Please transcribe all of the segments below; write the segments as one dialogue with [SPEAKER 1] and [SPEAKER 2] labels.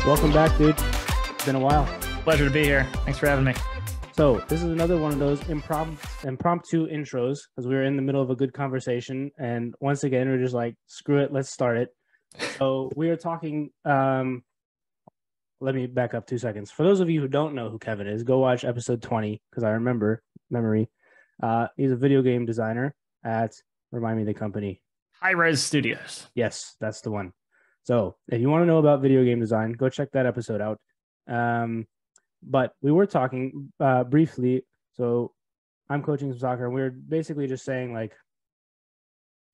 [SPEAKER 1] Welcome back, dude. It's been a while.
[SPEAKER 2] Pleasure to be here. Thanks for having me.
[SPEAKER 1] So this is another one of those impromptu intros because we were in the middle of a good conversation, and once again we're just like, screw it, let's start it. So we are talking. Let me back up 2 seconds. For those of you who don't know who Kevin is, go watch episode 20 because I remember memory. He's a video game designer at, remind me the company.
[SPEAKER 2] Hi-Rez Studios.
[SPEAKER 1] Yes, that's the one. So if you want to know about video game design, go check that episode out. But we were talking briefly. So I'm coaching some soccer, and we were basically just saying like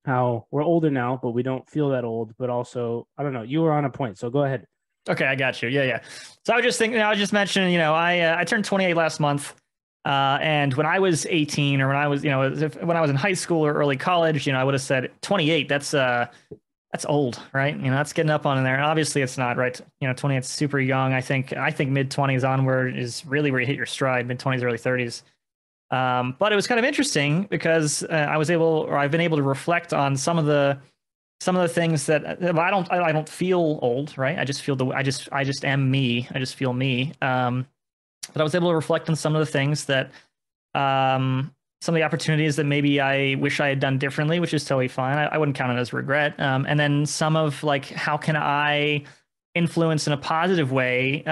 [SPEAKER 1] how we're older now, but we don't feel that old. But also, I don't know. You were on a point, so go ahead.
[SPEAKER 2] Okay, I got you. Yeah. So I was just thinking. I was just mentioning. I turned 28 last month, and when I was 18, or when I was, when I was in high school or early college, I would have said 28. That's old, right? That's getting up on in there. And obviously, it's not, right? 28 is super young. I think mid 20s onward is really where you hit your stride. Mid 20s, early 30s. But it was kind of interesting because I've been able to reflect on some of the things that I don't feel old, right? I just feel I just am me. I just feel me. But I was able to reflect on some of the things that, some of the opportunities that maybe I wish I had done differently, which is totally fine. I wouldn't count it as regret. And then some of like, how can I influence in a positive way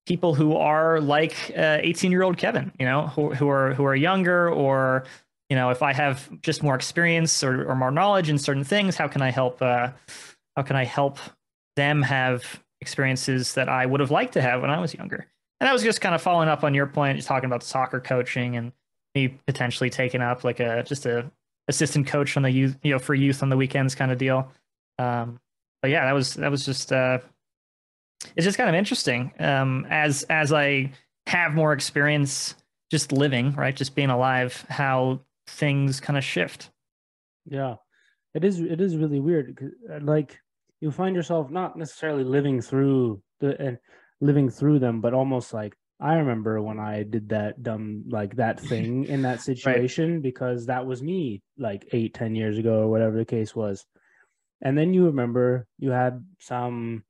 [SPEAKER 2] people who are like 18-year-old Kevin, who are younger, or if I have just more experience or more knowledge in certain things, how can I help them have experiences that I would have liked to have when I was younger? And that was just kind of following up on your point, just talking about soccer coaching and me potentially taking up like just a assistant coach on the youth, for youth on the weekends kind of deal. But yeah, that was just it's just kind of interesting as I have more experience just living, right, just being alive, how things kind of shift.
[SPEAKER 1] Yeah, it is really weird. Like you find yourself not necessarily living through them, but almost like I remember when I did that dumb like that thing in that situation, right, because that was me like 8-10 years ago or whatever the case was. And then you remember you had some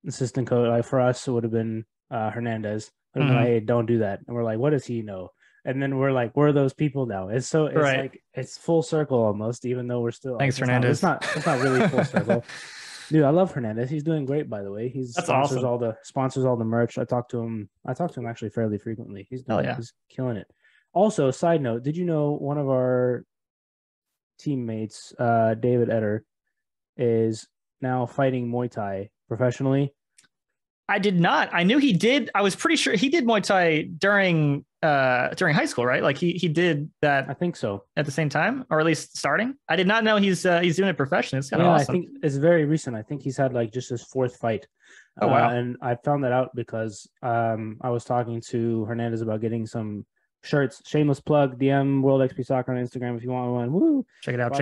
[SPEAKER 1] assistant coach, like for us it would have been Hernandez. And like, hey, don't do that. And we're like, what does he know? And then we're like, we're those people now. It's right, like it's full circle almost, even though we're still,
[SPEAKER 2] thanks, Hernandez.
[SPEAKER 1] It's not really full circle. Dude, I love Hernandez. He's doing great, by the way. That's awesome. Sponsors all the merch. I talk to him actually fairly frequently. He's killing it. Also, side note, did you know one of our teammates, David Etter, is now fighting Muay Thai professionally?
[SPEAKER 2] I did not. I knew he did. I was pretty sure he did Muay Thai during high school, right? Like he did that.
[SPEAKER 1] I think so.
[SPEAKER 2] At the same time, or at least starting. I did not know he's doing it professionally. It's kind of awesome.
[SPEAKER 1] I think it's very recent. I think he's had like just his fourth fight.
[SPEAKER 2] Oh wow!
[SPEAKER 1] And I found that out because I was talking to Hernandez about getting some shirts. Shameless plug: DM World XP Soccer on Instagram if you want one. Woo!
[SPEAKER 2] Check it out.
[SPEAKER 1] I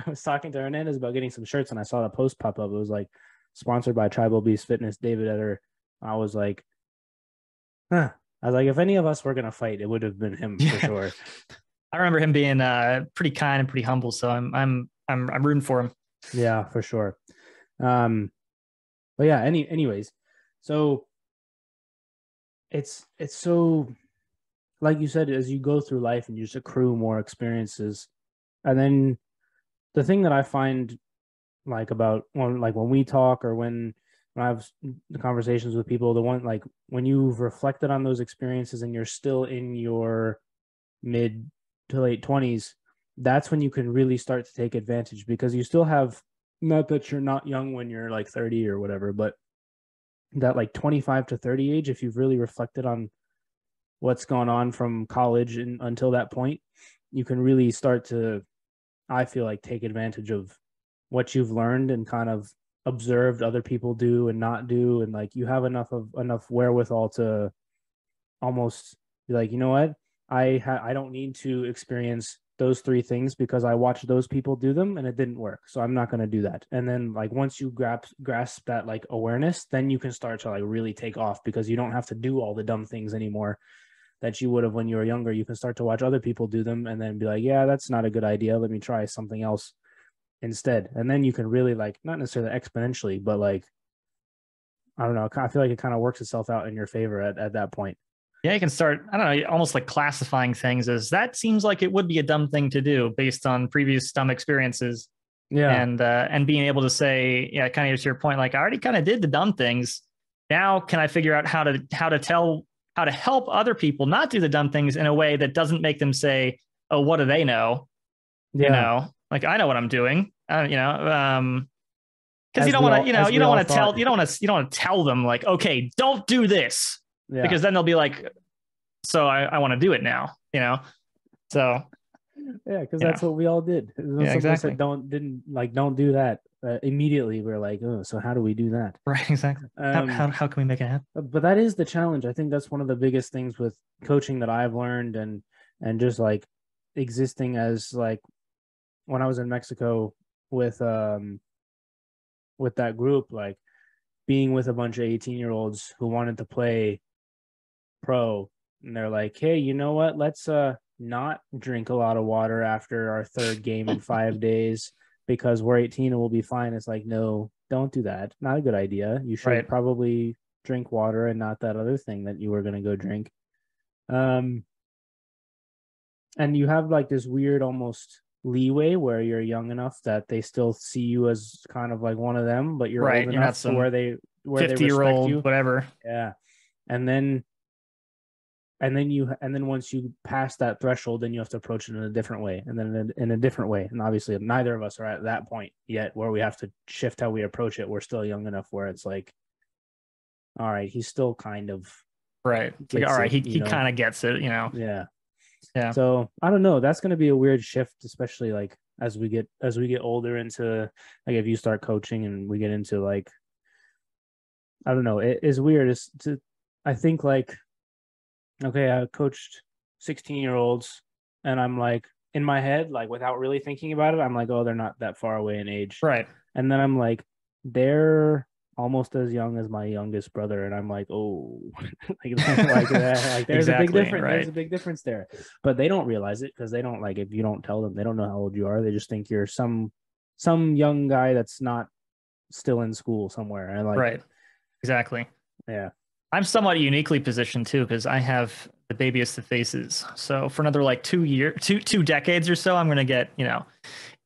[SPEAKER 1] was talking to Hernandez about getting some shirts, and I saw the post pop up. It was like sponsored by Tribal Beast Fitness, David Etter. I was like, huh. I was like, if any of us were gonna fight, it would have been him for sure.
[SPEAKER 2] I remember him being pretty kind and pretty humble, so I'm rooting for him.
[SPEAKER 1] Yeah, for sure. But yeah, anyways, so it's so, like you said, as you go through life and you just accrue more experiences, and then the thing that I find like about when we talk or when I have the conversations with people, the one like when you've reflected on those experiences and you're still in your mid to late 20s, that's when you can really start to take advantage, because you still have, not that you're not young when you're like 30 or whatever, but that like 25 to 30 age, if you've really reflected on what's gone on from college and until that point, you can really start to, I feel like, take advantage of what you've learned and kind of observed other people do and not do, and like you have enough wherewithal to almost be like, you know what, I don't need to experience those three things because I watched those people do them and it didn't work, so I'm not going to do that. And then like once you grasp that like awareness, then you can start to like really take off, because you don't have to do all the dumb things anymore that you would have when you were younger. You can start to watch other people do them and then be like, yeah, that's not a good idea, let me try something else instead. And then you can really like, not necessarily exponentially, but like I don't know. I feel like it kind of works itself out in your favor at that point.
[SPEAKER 2] Yeah, you can start, I don't know, almost like classifying things as that seems like it would be a dumb thing to do based on previous dumb experiences.
[SPEAKER 1] Yeah.
[SPEAKER 2] And being able to say, yeah, kind of to your point, like I already kind of did the dumb things. Now can I figure out how to help other people not do the dumb things in a way that doesn't make them say, oh, what do they know?
[SPEAKER 1] Yeah.
[SPEAKER 2] You know, like I know what I'm doing. You know, because you
[SPEAKER 1] As
[SPEAKER 2] don't
[SPEAKER 1] we
[SPEAKER 2] want
[SPEAKER 1] all
[SPEAKER 2] to, you know,
[SPEAKER 1] as
[SPEAKER 2] you
[SPEAKER 1] we
[SPEAKER 2] don't
[SPEAKER 1] all
[SPEAKER 2] want to
[SPEAKER 1] thought.
[SPEAKER 2] tell, you don't want to tell them like, okay, don't do this,
[SPEAKER 1] Yeah.
[SPEAKER 2] because then they'll be like, so I want to do it now, you know. So
[SPEAKER 1] Yeah, because
[SPEAKER 2] you
[SPEAKER 1] that's
[SPEAKER 2] know,
[SPEAKER 1] what we all did. When
[SPEAKER 2] yeah,
[SPEAKER 1] someone said
[SPEAKER 2] exactly,
[SPEAKER 1] don't do that, immediately we're like, oh, so how do we do that?
[SPEAKER 2] right, exactly. How can we make it happen?
[SPEAKER 1] But that is the challenge. I think that's one of the biggest things with coaching that I've learned, and just like existing as like when I was in Mexico with that group, like being with a bunch of 18-year-olds who wanted to play pro, and they're like, hey, you know what, let's not drink a lot of water after our third game in 5 days because we're 18 and we'll be fine. It's like, no, don't do that. Not a good idea. You should
[SPEAKER 2] Right,
[SPEAKER 1] probably drink water and not that other thing that you were going to go drink. um and you have like this weird almost leeway where you're young enough that they still see you as kind of like one of them, but you're old
[SPEAKER 2] right. You're not
[SPEAKER 1] enough to
[SPEAKER 2] some
[SPEAKER 1] where they
[SPEAKER 2] 50-year
[SPEAKER 1] respect
[SPEAKER 2] old
[SPEAKER 1] you.
[SPEAKER 2] whatever.
[SPEAKER 1] Yeah. and then and then once you pass that threshold, then you have to approach it in a different way, and then in a different way. And obviously neither of us are at that point yet where we have to shift how we approach it. We're still young enough where it's like, all right, he's still kind of
[SPEAKER 2] Right. It's like, all
[SPEAKER 1] gets
[SPEAKER 2] right,
[SPEAKER 1] it,
[SPEAKER 2] he kind of gets it, you know.
[SPEAKER 1] yeah.
[SPEAKER 2] Yeah.
[SPEAKER 1] So I don't know, that's going to be a weird shift, especially like as we get older into, like, if you start coaching and we get into like, I don't know, it is weird. I think like, okay, I coached 16-year-olds, and I'm like, in my head, like without really thinking about it, I'm like, oh, they're not that far away in age.
[SPEAKER 2] Right.
[SPEAKER 1] And then I'm like, they're almost as young as my youngest brother, and I'm like, oh, like that, like there's a big
[SPEAKER 2] Exactly.
[SPEAKER 1] difference. There's
[SPEAKER 2] Right.
[SPEAKER 1] a big difference there, but they don't realize it because they don't, like, if you don't tell them, they don't know how old you are. They just think you're some young guy that's not still in school somewhere. And like,
[SPEAKER 2] Right. Exactly.
[SPEAKER 1] yeah,
[SPEAKER 2] I'm somewhat uniquely positioned too because I have the babiest of faces. So for another like 2 decades or so, I'm going to get, you know,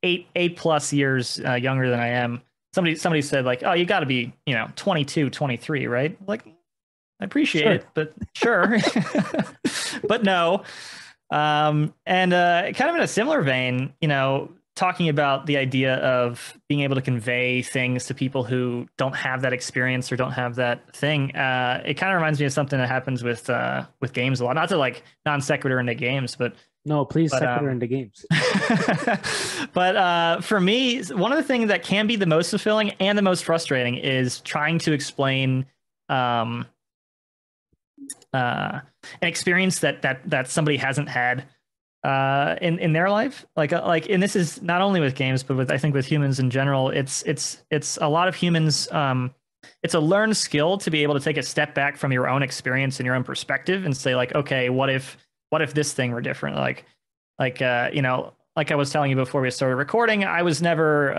[SPEAKER 2] eight plus years younger than I am. Somebody said like, oh, you got to be, you know, 22, 23, right? Like, I appreciate
[SPEAKER 1] sure,
[SPEAKER 2] it, but sure. But no. And kind of in a similar vein, you know, talking about the idea of being able to convey things to people who don't have that experience or don't have that thing. It kind of reminds me of something that happens with games a lot. Not to like non sequitur into games,
[SPEAKER 1] no, please
[SPEAKER 2] but
[SPEAKER 1] sequitur into games.
[SPEAKER 2] but for me, one of the things that can be the most fulfilling and the most frustrating is trying to explain um, an experience that somebody hasn't had in their life. Like, and this is not only with games, but with, I think, with humans in general. It's a lot of humans. It's a learned skill to be able to take a step back from your own experience and your own perspective and say like, okay, what if this thing were different? Like you know, like I was telling you before we started recording, I was never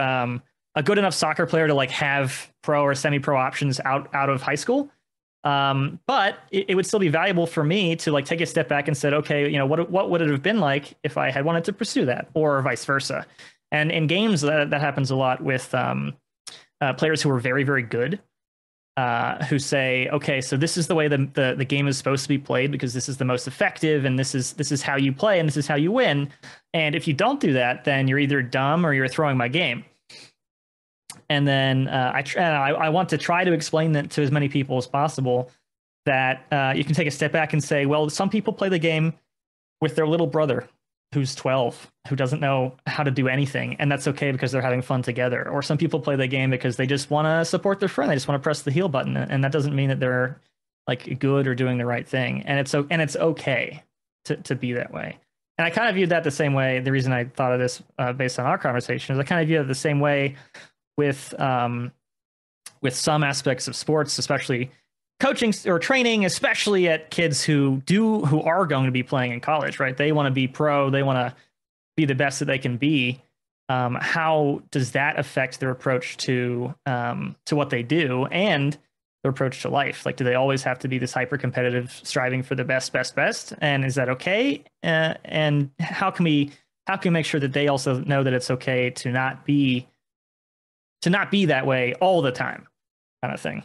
[SPEAKER 2] a good enough soccer player to like have pro or semi-pro options out of high school. But it would still be valuable for me to like take a step back and said, okay, you know, what would it have been like if I had wanted to pursue that, or vice versa. And in games, that happens a lot with players who are very, very good, who say, okay, so this is the way the game is supposed to be played because this is the most effective, and this is how you play, and this is how you win. And if you don't do that, then you're either dumb or you're throwing my game. And then I want to try to explain that to as many people as possible, that you can take a step back and say, well, some people play the game with their little brother who's 12, who doesn't know how to do anything, and that's okay because they're having fun together. Or some people play the game because they just want to support their friend. They just want to press the heal button, and that doesn't mean that they're like good or doing the right thing. And it's okay to be that way. And I kind of viewed that the same way. The reason I thought of this based on our conversation is I kind of view it the same way with some aspects of sports, especially coaching or training, especially at kids who are going to be playing in college, right? They want to be pro, they want to be the best that they can be. How does that affect their approach to what they do? And their approach to life? Like, do they always have to be this hyper competitive, striving for the best? And is that okay? And how can we make sure that they also know that it's okay to not be that way all the time, kind of thing?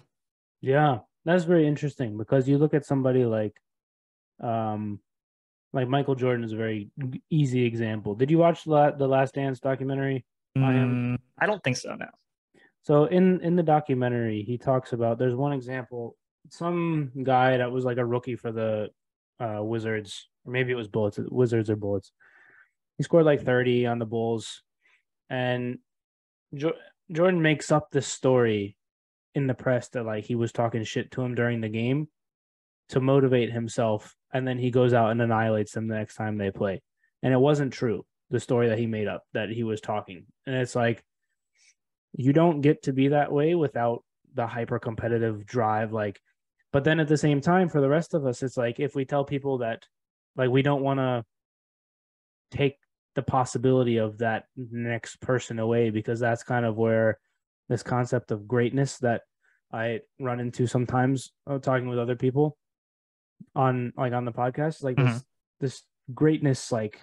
[SPEAKER 1] Yeah, that's very interesting because you look at somebody um, like Michael Jordan is a very easy example. Did you watch the Last Dance documentary on him?
[SPEAKER 2] I don't think so. No.
[SPEAKER 1] So in the documentary, he talks about there's one example, some guy that was like a rookie for the Wizards, or maybe it was Bullets, Wizards or Bullets. He scored like 30 on the Bulls, and jo- Jordan makes up this story in the press that like he was talking shit to him during the game to motivate himself, and then he goes out and annihilates them the next time they play. And it wasn't true, the story that he made up that he was talking. And it's like you don't get to be that way without the hyper competitive drive. Like, but then at the same time, for the rest of us, it's like if we tell people that like we don't want to take the possibility of that next person away, because that's kind of where this concept of greatness that I run into sometimes talking with other people on the podcast, like
[SPEAKER 2] Mm-hmm.
[SPEAKER 1] this greatness, like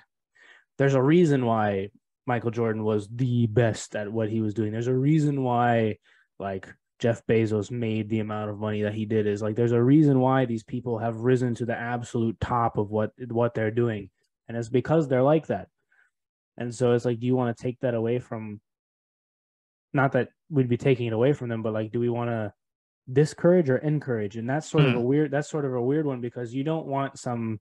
[SPEAKER 1] there's a reason why Michael Jordan was the best at what he was doing. There's a reason why like Jeff Bezos made the amount of money that he did. Is like there's a reason why these people have risen to the absolute top of what they're doing. And it's because they're like that. And so it's like, do you want to take that away from, not that we'd be taking it away from them, but like, do we want to discourage or encourage? And that's sort of a weird one, because you don't want some,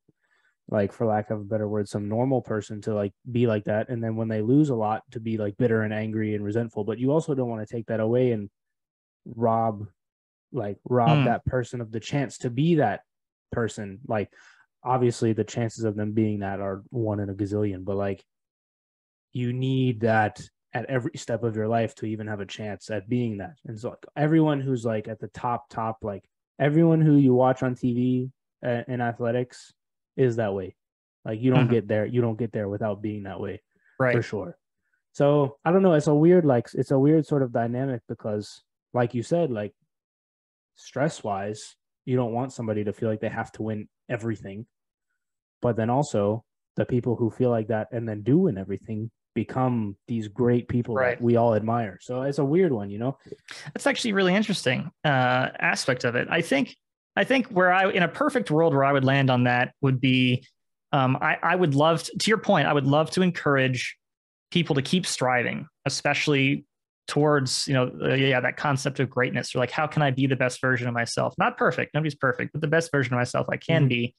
[SPEAKER 1] like, for lack of a better word, some normal person to like be like that. And then when they lose a lot to be like bitter and angry and resentful, but you also don't want to take that away and rob
[SPEAKER 2] Mm.
[SPEAKER 1] that person of the chance to be that person. Like, obviously the chances of them being that are one in a gazillion, but like you need that at every step of your life to even have a chance at being that. And so like, everyone who's like at the top, like everyone who you watch on TV in athletics is that way. Like
[SPEAKER 2] Mm-hmm.
[SPEAKER 1] you don't get there without being that way, for
[SPEAKER 2] Right.
[SPEAKER 1] sure. So I don't know. It's a weird sort of dynamic because, like you said, like stress wise, you don't want somebody to feel like they have to win everything. But then also, the people who feel like that and then do win everything become these great people that
[SPEAKER 2] Right.
[SPEAKER 1] we all admire. So it's a weird one, you know?
[SPEAKER 2] That's actually a really interesting aspect of it. I think where I, in a perfect world, where I would land on that would be, I would love to your point, I would love to encourage people to keep striving, especially towards, yeah, that concept of greatness, or like, how can I be the best version of myself? Not perfect, nobody's perfect, but the best version of myself I can
[SPEAKER 1] Mm-hmm.
[SPEAKER 2] be.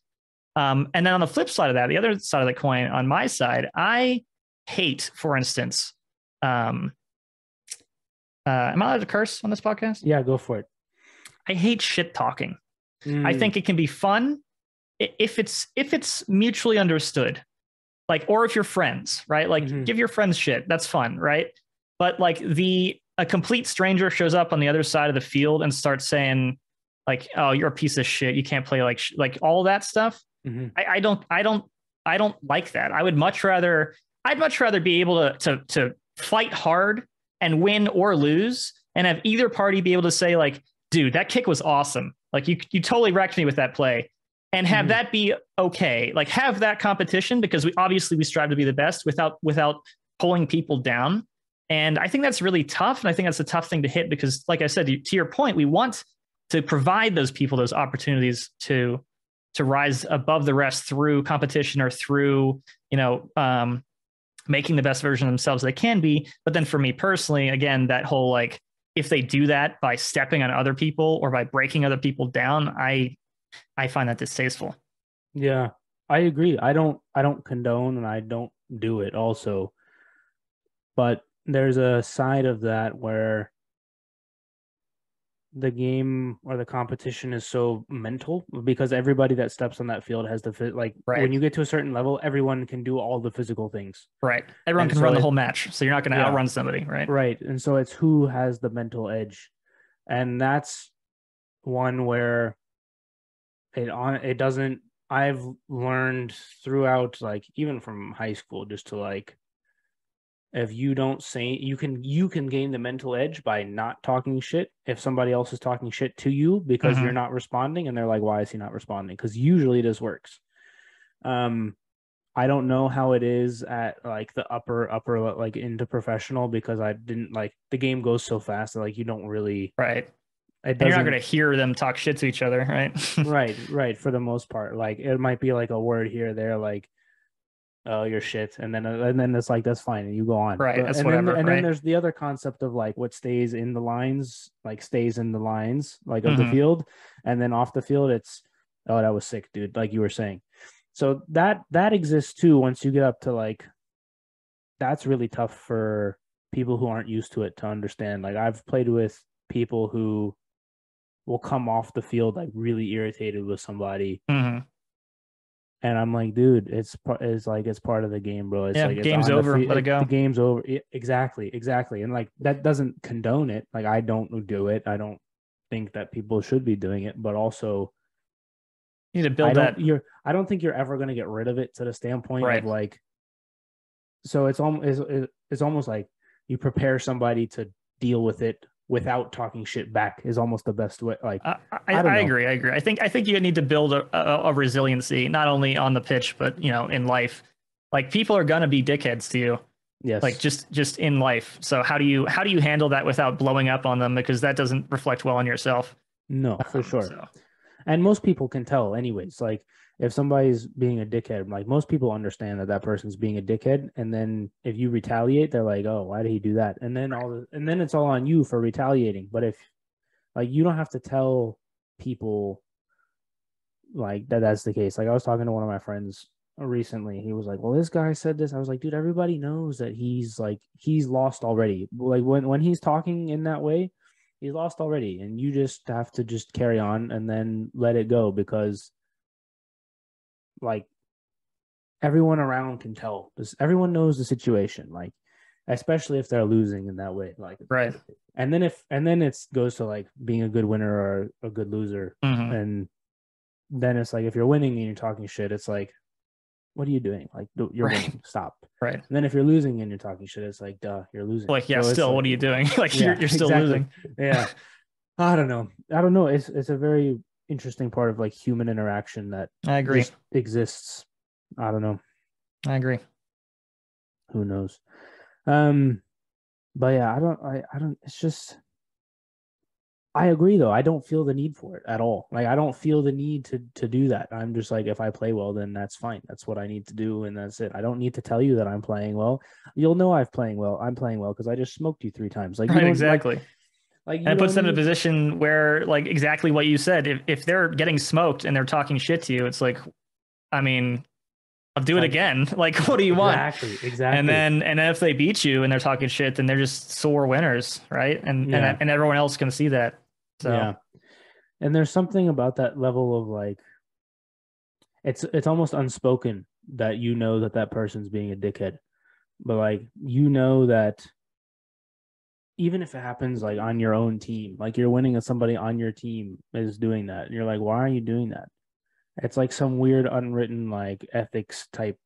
[SPEAKER 2] And then on the flip side of that, the other side of the coin, on my side, I hate, for instance, um, am I allowed to curse on this podcast?
[SPEAKER 1] Yeah, go for it.
[SPEAKER 2] I hate shit talking. I
[SPEAKER 1] Mm,
[SPEAKER 2] think it can be fun if it's mutually understood, like, or if you're friends, right? Like,
[SPEAKER 1] mm-hmm.
[SPEAKER 2] give your friends shit. That's fun, right? But like a complete stranger shows up on the other side of the field and starts saying, like, "Oh, you're a piece of shit. You can't play like all that stuff."
[SPEAKER 1] Mm-hmm.
[SPEAKER 2] I don't like that. I'd much rather be able to fight hard and win or lose, and have either party be able to say, like, dude, that kick was awesome. Like, you totally wrecked me with that play, and have
[SPEAKER 1] Mm-hmm.
[SPEAKER 2] that be okay. Like, have that competition, because we strive to be the best without pulling people down. And I think that's really tough. And I think that's a tough thing to hit, because, like I said, to your point, we want to provide those people those opportunities to rise above the rest through competition, or through, making the best version of themselves they can be. But then for me personally, again, that whole, like, if they do that by stepping on other people or by breaking other people down, I find that distasteful.
[SPEAKER 1] Yeah, I agree. I don't condone and I don't do it also. But there's a side of that where the game or the competition is so mental, because everybody that steps on that field has to fit. Like
[SPEAKER 2] Right.
[SPEAKER 1] when you get to a certain level, everyone can do all the physical things.
[SPEAKER 2] Right. Everyone
[SPEAKER 1] And
[SPEAKER 2] can
[SPEAKER 1] so
[SPEAKER 2] run the whole
[SPEAKER 1] it,
[SPEAKER 2] match, so you're not going to
[SPEAKER 1] yeah,
[SPEAKER 2] outrun somebody, right?
[SPEAKER 1] right. And so it's who has the mental edge. And that's one where it doesn't, I've learned throughout, like even from high school, just to like if you don't say, you can gain the mental edge by not talking shit if somebody else is talking shit to you because you're
[SPEAKER 2] Hmm.
[SPEAKER 1] not responding, and they're like, why is he not responding? Because usually this works. um I don't know how it is at like the upper like into professional, because I didn't like, the game goes so fast that like you don't really,
[SPEAKER 2] Right.
[SPEAKER 1] it
[SPEAKER 2] And you're not going
[SPEAKER 1] doesn't.
[SPEAKER 2] to hear them talk shit to each other, right?
[SPEAKER 1] Right, for the most part. Like it might be like a word here or there, like, oh, you're shit, and then it's like, that's fine, and you go on.
[SPEAKER 2] Right.
[SPEAKER 1] But
[SPEAKER 2] That's
[SPEAKER 1] and then
[SPEAKER 2] whatever,
[SPEAKER 1] and then
[SPEAKER 2] right?
[SPEAKER 1] there's the other concept of like what stays in the lines, like stays in the lines like of the
[SPEAKER 2] Hmm.
[SPEAKER 1] field, and then off the field it's, oh, that was sick, dude, like you were saying. So that exists too. Once you get up to like, that's really tough for people who aren't used to it to understand. Like I've played with people who will come off the field like really irritated with somebody,
[SPEAKER 2] Hmm.
[SPEAKER 1] and I'm like, dude, it's part of the game, bro. It's
[SPEAKER 2] Yeah.
[SPEAKER 1] like it's
[SPEAKER 2] Game's
[SPEAKER 1] on the
[SPEAKER 2] over.
[SPEAKER 1] field.
[SPEAKER 2] Let it
[SPEAKER 1] The
[SPEAKER 2] go.
[SPEAKER 1] game's over. Exactly, and like that doesn't condone it. Like I don't do it. I don't think that people should be doing it, but also
[SPEAKER 2] You need to build that.
[SPEAKER 1] I don't think you're ever gonna get rid of it to the standpoint of
[SPEAKER 2] Right.
[SPEAKER 1] like, so it's almost like you prepare somebody to deal with it without talking shit back is almost the best way. Like I don't
[SPEAKER 2] I
[SPEAKER 1] know.
[SPEAKER 2] agree. I agree. I think you need to build a resiliency, not only on the pitch, but in life. Like people are gonna be dickheads to you, like
[SPEAKER 1] Yes.
[SPEAKER 2] just in life. So how do you handle that without blowing up on them? Because that doesn't reflect well on yourself.
[SPEAKER 1] No, for sure.
[SPEAKER 2] So
[SPEAKER 1] And most people can tell anyways. Like if somebody's being a dickhead, like most people understand that that person's being a dickhead, and then if you retaliate, they're like, oh, why did he do that? And then it's all on you for retaliating. But if like, you don't have to tell people like that that's the case. Like I was talking to one of my friends recently. He was like, well, this guy said this. I was like, dude, everybody knows that he's lost already. Like when he's talking in that way, he's lost already, and you just have to just carry on and then let it go, because like everyone around can tell this, everyone knows the situation, like especially if they're losing in that way, like,
[SPEAKER 2] right.
[SPEAKER 1] and then it goes to like being a good winner or a good loser.
[SPEAKER 2] Hmm.
[SPEAKER 1] And then it's like, if you're winning and you're talking shit, it's like, what are you doing? Like, you're
[SPEAKER 2] Right.
[SPEAKER 1] winning, stop.
[SPEAKER 2] Right.
[SPEAKER 1] And then if you're losing and you're talking shit, it's like, duh, you're losing.
[SPEAKER 2] Like, yeah,
[SPEAKER 1] So it's
[SPEAKER 2] still,
[SPEAKER 1] like,
[SPEAKER 2] what are you doing? Like you're
[SPEAKER 1] yeah,
[SPEAKER 2] you're still
[SPEAKER 1] exactly.
[SPEAKER 2] losing.
[SPEAKER 1] Yeah. I don't know. It's a very interesting part of like human interaction that
[SPEAKER 2] I agree.
[SPEAKER 1] just exists. I don't know.
[SPEAKER 2] I agree.
[SPEAKER 1] Who knows? Um, but yeah, I don't, it's just, I agree though. I don't feel the need for it at all. Like I don't feel the need to do that. I'm just like, if I play well, then that's fine. That's what I need to do, and that's it. I don't need to tell you that I'm playing well. You'll know I'm playing well because I just smoked you 3 times. Like you
[SPEAKER 2] Right,
[SPEAKER 1] don't
[SPEAKER 2] exactly.
[SPEAKER 1] like
[SPEAKER 2] And
[SPEAKER 1] you
[SPEAKER 2] it puts
[SPEAKER 1] don't
[SPEAKER 2] them in a
[SPEAKER 1] need.
[SPEAKER 2] position where, like, exactly what you said. If they're getting smoked and they're talking shit to you, it's like, I mean, I'll do it
[SPEAKER 1] Like
[SPEAKER 2] again. Like, what do you want? And
[SPEAKER 1] exactly.
[SPEAKER 2] then if they beat you and they're talking shit, then they're just sore winners, right? And and
[SPEAKER 1] Yeah,
[SPEAKER 2] and everyone else can see that. So
[SPEAKER 1] yeah. And there's something about that level of like, it's almost unspoken that you know that that person's being a dickhead, but like you know that even if it happens like on your own team, like you're winning and somebody on your team is doing that, and you're like, why are you doing that? It's like some weird unwritten like ethics type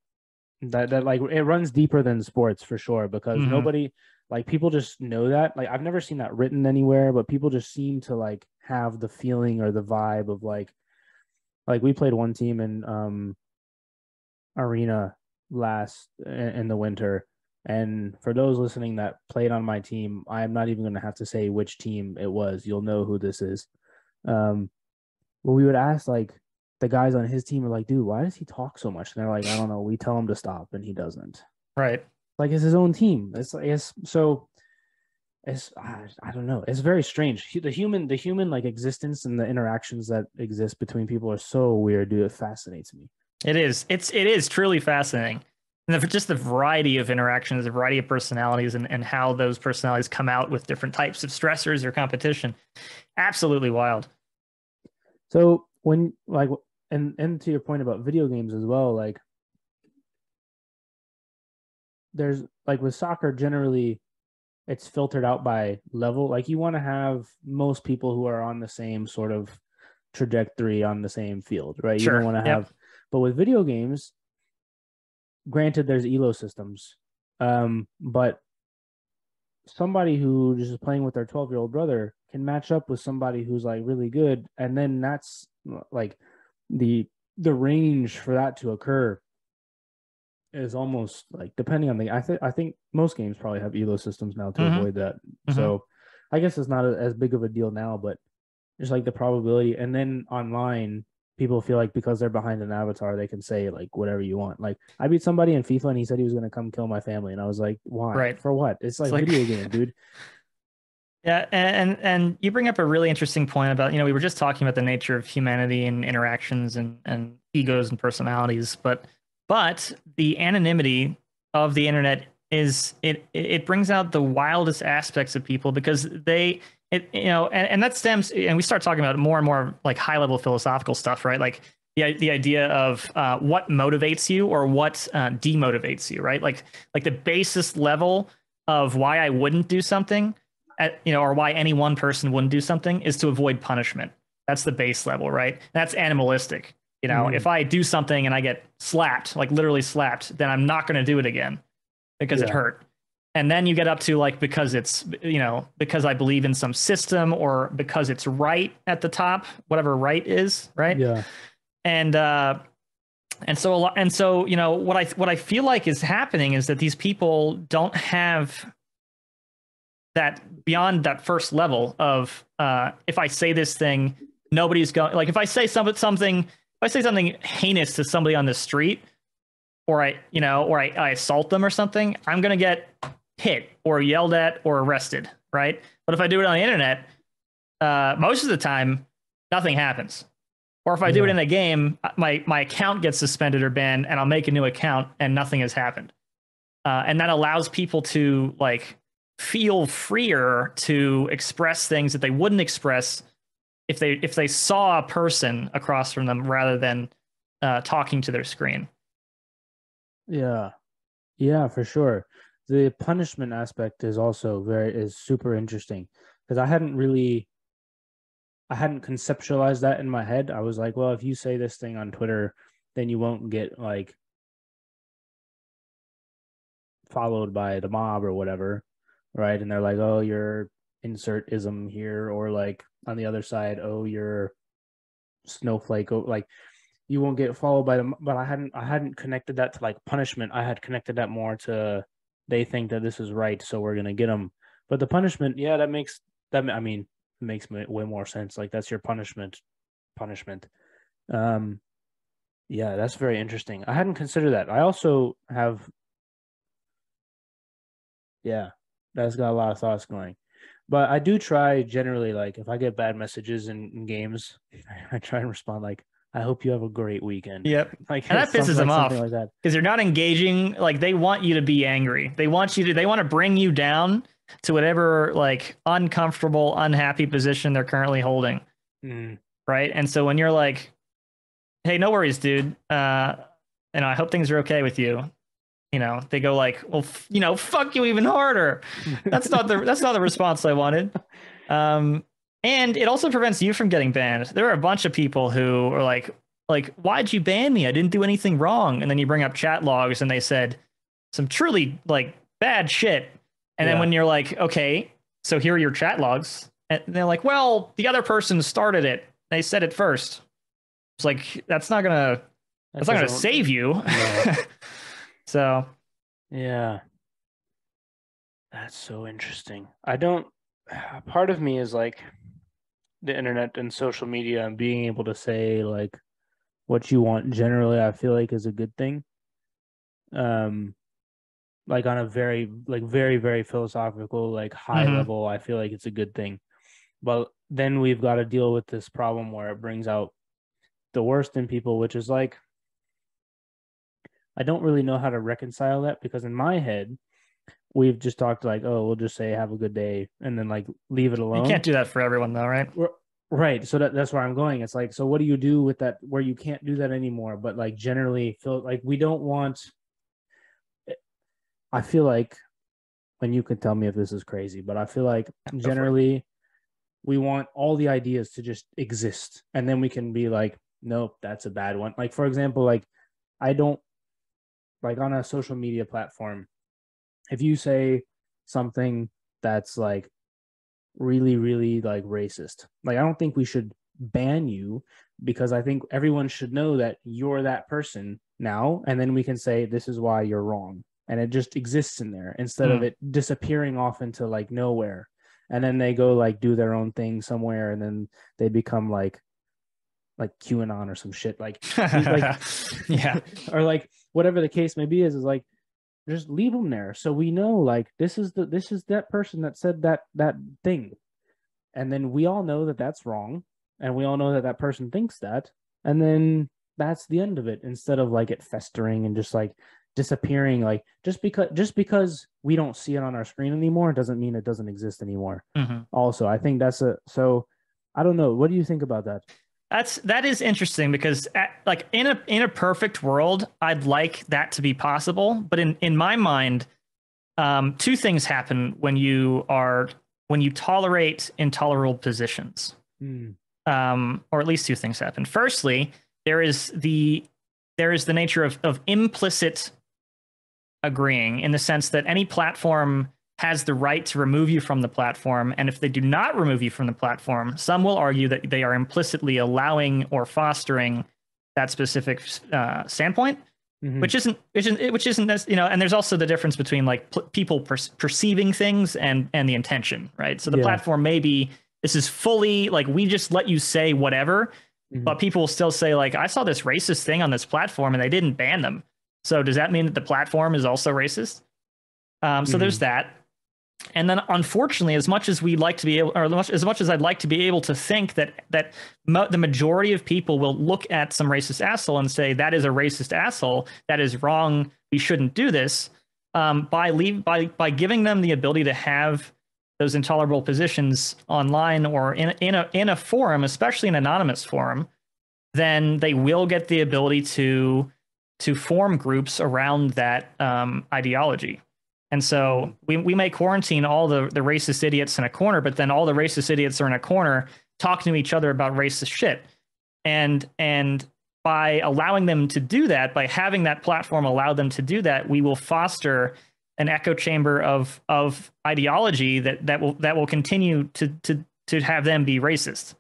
[SPEAKER 1] that like it runs deeper than sports for sure, because
[SPEAKER 2] mhm.
[SPEAKER 1] nobody, like people just know that. Like I've never seen that written anywhere, but people just seem to like have the feeling or the vibe of like we played one team in arena last in the winter. And for those listening that played on my team, I'm not even going to have to say which team it was. You'll know who this is. Um, well, we would ask like the guys on his team are like, dude, why does he talk so much? And they're like, I don't know. We tell him to stop, and he doesn't.
[SPEAKER 2] Right.
[SPEAKER 1] Like it's his own team. It's so I don't know. It's very strange. The human like existence and the interactions that exist between people are so weird, dude. It fascinates me.
[SPEAKER 2] It is. It is truly fascinating. And just the variety of interactions, the variety of personalities, and how those personalities come out with different types of stressors or competition. Absolutely wild.
[SPEAKER 1] So when like, and to your point about video games as well, like there's like with soccer generally it's filtered out by level. Like you want to have most people who are on the same sort of trajectory on the same field, right? You don't
[SPEAKER 2] Sure.
[SPEAKER 1] want to
[SPEAKER 2] Yep.
[SPEAKER 1] have, but with video games, granted, there's elo systems. But somebody who just is playing with their 12-year-old brother can match up with somebody who's like really good, and then that's like the range for that to occur is almost like, depending on the, I think most games probably have elo systems now to
[SPEAKER 2] Mm-hmm.
[SPEAKER 1] avoid that.
[SPEAKER 2] Mm-hmm.
[SPEAKER 1] So I guess it's not as big of a deal now, but just like the probability. And then online, people feel like because they're behind an avatar, they can say like whatever you want. Like I beat somebody in FIFA and he said he was going to come kill my family, and I was like, why?
[SPEAKER 2] Right.
[SPEAKER 1] For what? It's
[SPEAKER 2] It's
[SPEAKER 1] like
[SPEAKER 2] like,
[SPEAKER 1] video game, dude.
[SPEAKER 2] yeah, and you bring up a really interesting point about, we were just talking about the nature of humanity and interactions and egos and personalities, but the anonymity of the internet is it brings out the wildest aspects of people because and that stems, and we start talking about more and more like high level philosophical stuff, right? Like the idea of what motivates you or what demotivates you, right? Like the basis level of why I wouldn't do something, or why any one person wouldn't do something, is to avoid punishment. That's the base level, right? That's animalistic.
[SPEAKER 1] Mm-hmm.
[SPEAKER 2] If I do something and I get slapped, like literally slapped, then I'm not going to do it again because it
[SPEAKER 1] Yeah.
[SPEAKER 2] hurt. And then you get up to like, because it's, because I believe in some system, or because it's right at the top, whatever right is, right?
[SPEAKER 1] Yeah.
[SPEAKER 2] And so a lot, and so what I feel like is happening is that these people don't have that beyond that first level of, if I say this thing, nobody's going, like, if I say something, if I say something heinous to somebody on the street, or I assault them or something, I'm gonna get hit or yelled at or arrested, right? But if I do it on the internet, most of the time nothing happens. Or if I do it
[SPEAKER 1] Yeah.
[SPEAKER 2] in a game, my account gets suspended or banned, and I'll make a new account, and nothing has happened. And that allows people to like feel freer to express things that they wouldn't express if they saw a person across from them rather than talking to their screen.
[SPEAKER 1] Yeah. Yeah, for sure. The punishment aspect is also is super interesting because I hadn't conceptualized that in my head. I was like, well, if you say this thing on Twitter, then you won't get like followed by the mob or whatever, right? And they're like, oh, you're insert ism here, or like on the other side, oh, you're snowflake, oh, like you won't get followed by them. But I hadn't connected that to like punishment. I had connected that more to, they think that this is right, so we're gonna get them. But the punishment, yeah, I mean, it makes way more sense. Like that's your punishment. Um, yeah, that's very interesting. I hadn't considered that. I also have, yeah, that's got a lot of thoughts going. But I do try generally, like if I get bad messages in games, I try and respond like, "I hope you have a great weekend,"
[SPEAKER 2] Yep.
[SPEAKER 1] like
[SPEAKER 2] And that pisses them
[SPEAKER 1] something
[SPEAKER 2] off
[SPEAKER 1] like that.
[SPEAKER 2] because you're not engaging. Like, they want you to be angry. They want to bring you down to whatever like uncomfortable, unhappy position they're currently holding.
[SPEAKER 1] Mm,
[SPEAKER 2] Right. And so when you're like, hey, no worries, dude. I hope things are okay with you. They go like, well, fuck you even harder. That's not the response I wanted. Um, and it also prevents you from getting banned. There are a bunch of people who are like, why'd you ban me? I didn't do anything wrong. And then you bring up chat logs and they said some truly like bad shit. And then
[SPEAKER 1] yeah,
[SPEAKER 2] when you're like, okay, so here are your chat logs. And they're like, well, the other person started it. They said it first. It's like,
[SPEAKER 1] that
[SPEAKER 2] that's not gonna
[SPEAKER 1] doesn't.
[SPEAKER 2] save you.
[SPEAKER 1] No,
[SPEAKER 2] So
[SPEAKER 1] yeah, that's so interesting. I don't. Part of me is like the internet and social media and being able to say like what you want. Generally, I feel like is a good thing. Um, like on a very philosophical, like high
[SPEAKER 2] mhm.
[SPEAKER 1] level, I feel like it's a good thing. But then we've got to deal with this problem where it brings out the worst in people, which is like I don't really know how to reconcile that because in my head we've just talked like, oh, we'll just say have a good day and then like leave it
[SPEAKER 2] You
[SPEAKER 1] alone.
[SPEAKER 2] can't do that for everyone though, right?
[SPEAKER 1] Right. So that's where I'm going. It's like, so what do you do with that where you can't do that anymore? But like generally feel like we don't want, I feel like, and you can tell me if this is crazy, but I feel like
[SPEAKER 2] Go for it.
[SPEAKER 1] generally we want all the ideas to just exist. And then we can be like, nope, that's a bad one. Like, for example, like I don't like on a social media platform, if you say something that's like really, really like racist, like I don't think we should ban you, because I think everyone should know that you're that person now, and then we can say this is why you're wrong, and it just exists in there instead of
[SPEAKER 2] Mm.
[SPEAKER 1] it disappearing off into like nowhere, and then they go like do their own thing somewhere, and then they become like QAnon or some shit, like
[SPEAKER 2] Yeah.
[SPEAKER 1] or like whatever the case may be is like just leave them there so we know like this is that person that said that thing, and then we all know that that's wrong, and we all know that that person thinks that, and then that's the end of it, instead of like it festering and just like disappearing. Like just because we don't see it on our screen anymore doesn't mean it doesn't exist anymore.
[SPEAKER 2] Mm-hmm.
[SPEAKER 1] Also, I think that's a so I don't know, what do you think about that?
[SPEAKER 2] That is interesting because like in a perfect world, I'd like that to be possible. But in my mind, two things happen when you tolerate intolerable positions.
[SPEAKER 1] Hmm.
[SPEAKER 2] Or at least two things happen. Firstly, there is the nature of implicit agreeing, in the sense that any platform has the right to remove you from the platform. And if they do not remove you from the platform, some will argue that they are implicitly allowing or fostering that specific standpoint,
[SPEAKER 1] Mm-hmm.
[SPEAKER 2] which isn't and there's also the difference between like people perceiving things and the intention, right? So the
[SPEAKER 1] Yeah.
[SPEAKER 2] platform may be, this is fully like, we just let you say whatever,
[SPEAKER 1] Mm-hmm.
[SPEAKER 2] but people will still say like, I saw this racist thing on this platform and they didn't ban them. So does that mean that the platform is also racist? So there's
[SPEAKER 1] Mm-hmm.
[SPEAKER 2] that. And then, unfortunately, as much as we'd like to be able, or as much as I'd like to be able to think that the majority of people will look at some racist asshole and say that is a racist asshole, that is wrong, we shouldn't do this, by giving them the ability to have those intolerable positions online or in a forum, especially an anonymous forum, then they will get the ability to form groups around that ideology. And so we may quarantine all the racist idiots in a corner, but then all the racist idiots are in a corner talking to each other about racist shit. And by allowing them to do that, by having that platform allow them to do that, we will foster an echo chamber of ideology that will continue to have them be racist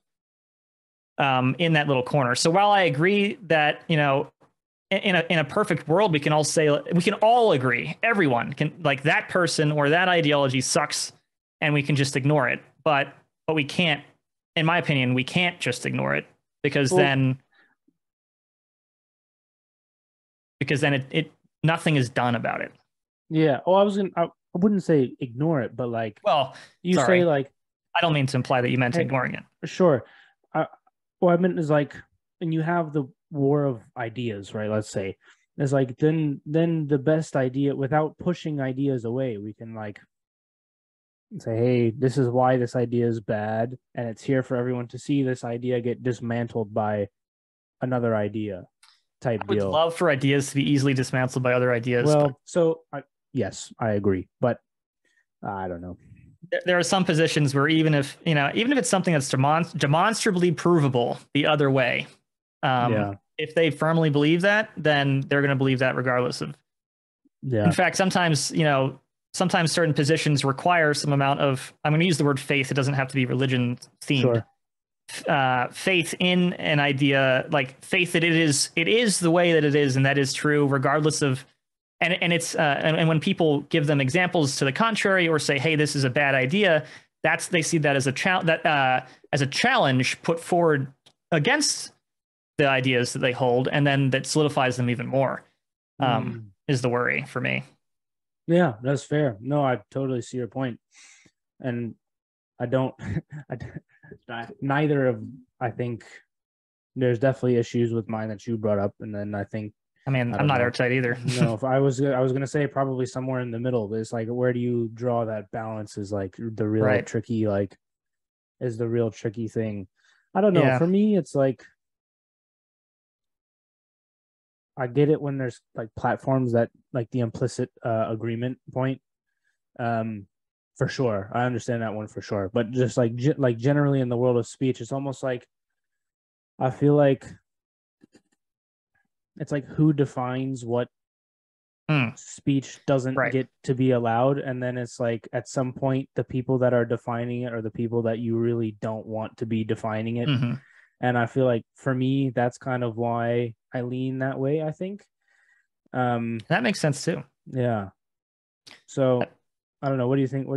[SPEAKER 2] in that little corner. So while I agree that, in a perfect world, we can all agree, everyone can, like, that person or that ideology sucks, and we can just ignore it. But we can't, in my opinion, we can't just ignore it, because
[SPEAKER 1] Well,
[SPEAKER 2] then it nothing is done about it.
[SPEAKER 1] yeah. Oh, I wouldn't say ignore it, but like
[SPEAKER 2] Well,
[SPEAKER 1] you say
[SPEAKER 2] sorry,
[SPEAKER 1] like,
[SPEAKER 2] I don't mean to imply that you meant
[SPEAKER 1] hey,
[SPEAKER 2] ignoring it.
[SPEAKER 1] sure. I, what I meant is like, and you have the war of ideas, right? Let's say it's like then the best idea, without pushing ideas away, we can like say, hey, this is why this idea is bad, and it's here for everyone to see this idea get dismantled by another idea type
[SPEAKER 2] I would
[SPEAKER 1] deal.
[SPEAKER 2] love for ideas to be easily dismantled by other ideas, but
[SPEAKER 1] Well, yes, I agree, but I don't know.
[SPEAKER 2] there are some positions where even if it's something that's demonstrably provable the other way,
[SPEAKER 1] Yeah,
[SPEAKER 2] if they firmly believe that, then they're going to believe that regardless of. In
[SPEAKER 1] yeah,
[SPEAKER 2] fact, sometimes certain positions require some amount of, I'm going to use the word faith. It doesn't have to be religion themed.
[SPEAKER 1] sure.
[SPEAKER 2] Faith in an idea, like faith that it is the way that it is, and that is true regardless of. And it's and when people give them examples to the contrary, or say, hey, this is a bad idea, they see that as a challenge put forward against the ideas that they hold, and then that solidifies them even more. Is the worry for me.
[SPEAKER 1] Yeah, that's fair. No, I totally see your point, and I don't. Neither of, I think there's definitely issues with mine that you brought up, and then I think,
[SPEAKER 2] I mean,
[SPEAKER 1] I
[SPEAKER 2] I'm
[SPEAKER 1] don't
[SPEAKER 2] not
[SPEAKER 1] know.
[SPEAKER 2] airtight either.
[SPEAKER 1] No, if I was gonna say probably somewhere in the middle, but it's like, where do you draw that balance? Is like the real
[SPEAKER 2] Right.
[SPEAKER 1] tricky, like, is the real tricky thing. I don't know.
[SPEAKER 2] Yeah.
[SPEAKER 1] For me, it's like, I get it when there's like platforms that like the implicit agreement point. Um, for sure, I understand that one for sure. But just like like generally in the world of speech, it's almost like, I feel like it's like, who defines what speech doesn't
[SPEAKER 2] Right.
[SPEAKER 1] get to be allowed, and then it's like at some point the people that are defining it are the people that you really don't want to be defining it.
[SPEAKER 2] Mm-hmm.
[SPEAKER 1] And I feel like for me that's kind of why I lean that way, I think.
[SPEAKER 2] That makes sense too.
[SPEAKER 1] Yeah. So I don't know, what do you think,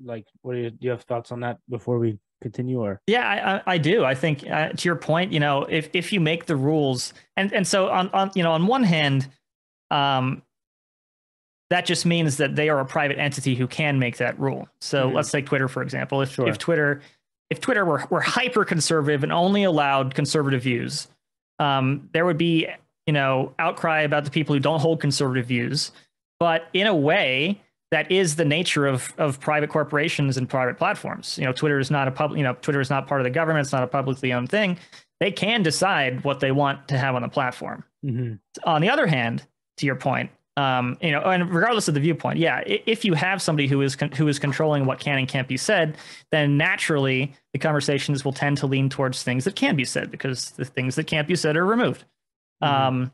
[SPEAKER 1] like do you have thoughts on that before we continue? Or
[SPEAKER 2] Yeah, I do. I think to your point, if you make the rules, and so on one hand, um, that just means that they are a private entity who can make that rule. So let's take Twitter, for example. If Twitter were hyper conservative and only allowed conservative views, there would be outcry about the people who don't hold conservative views. But in a way, that is the nature of private corporations and private platforms. Twitter is not Twitter is not part of the government. It's not a publicly owned thing. They can decide what they want to have on the platform. On the other hand, to your point, and regardless of the viewpoint, yeah, if you have somebody who is controlling what can and can't be said, then naturally the conversations will tend to lean towards things that can be said, because the things that can't be said are removed. And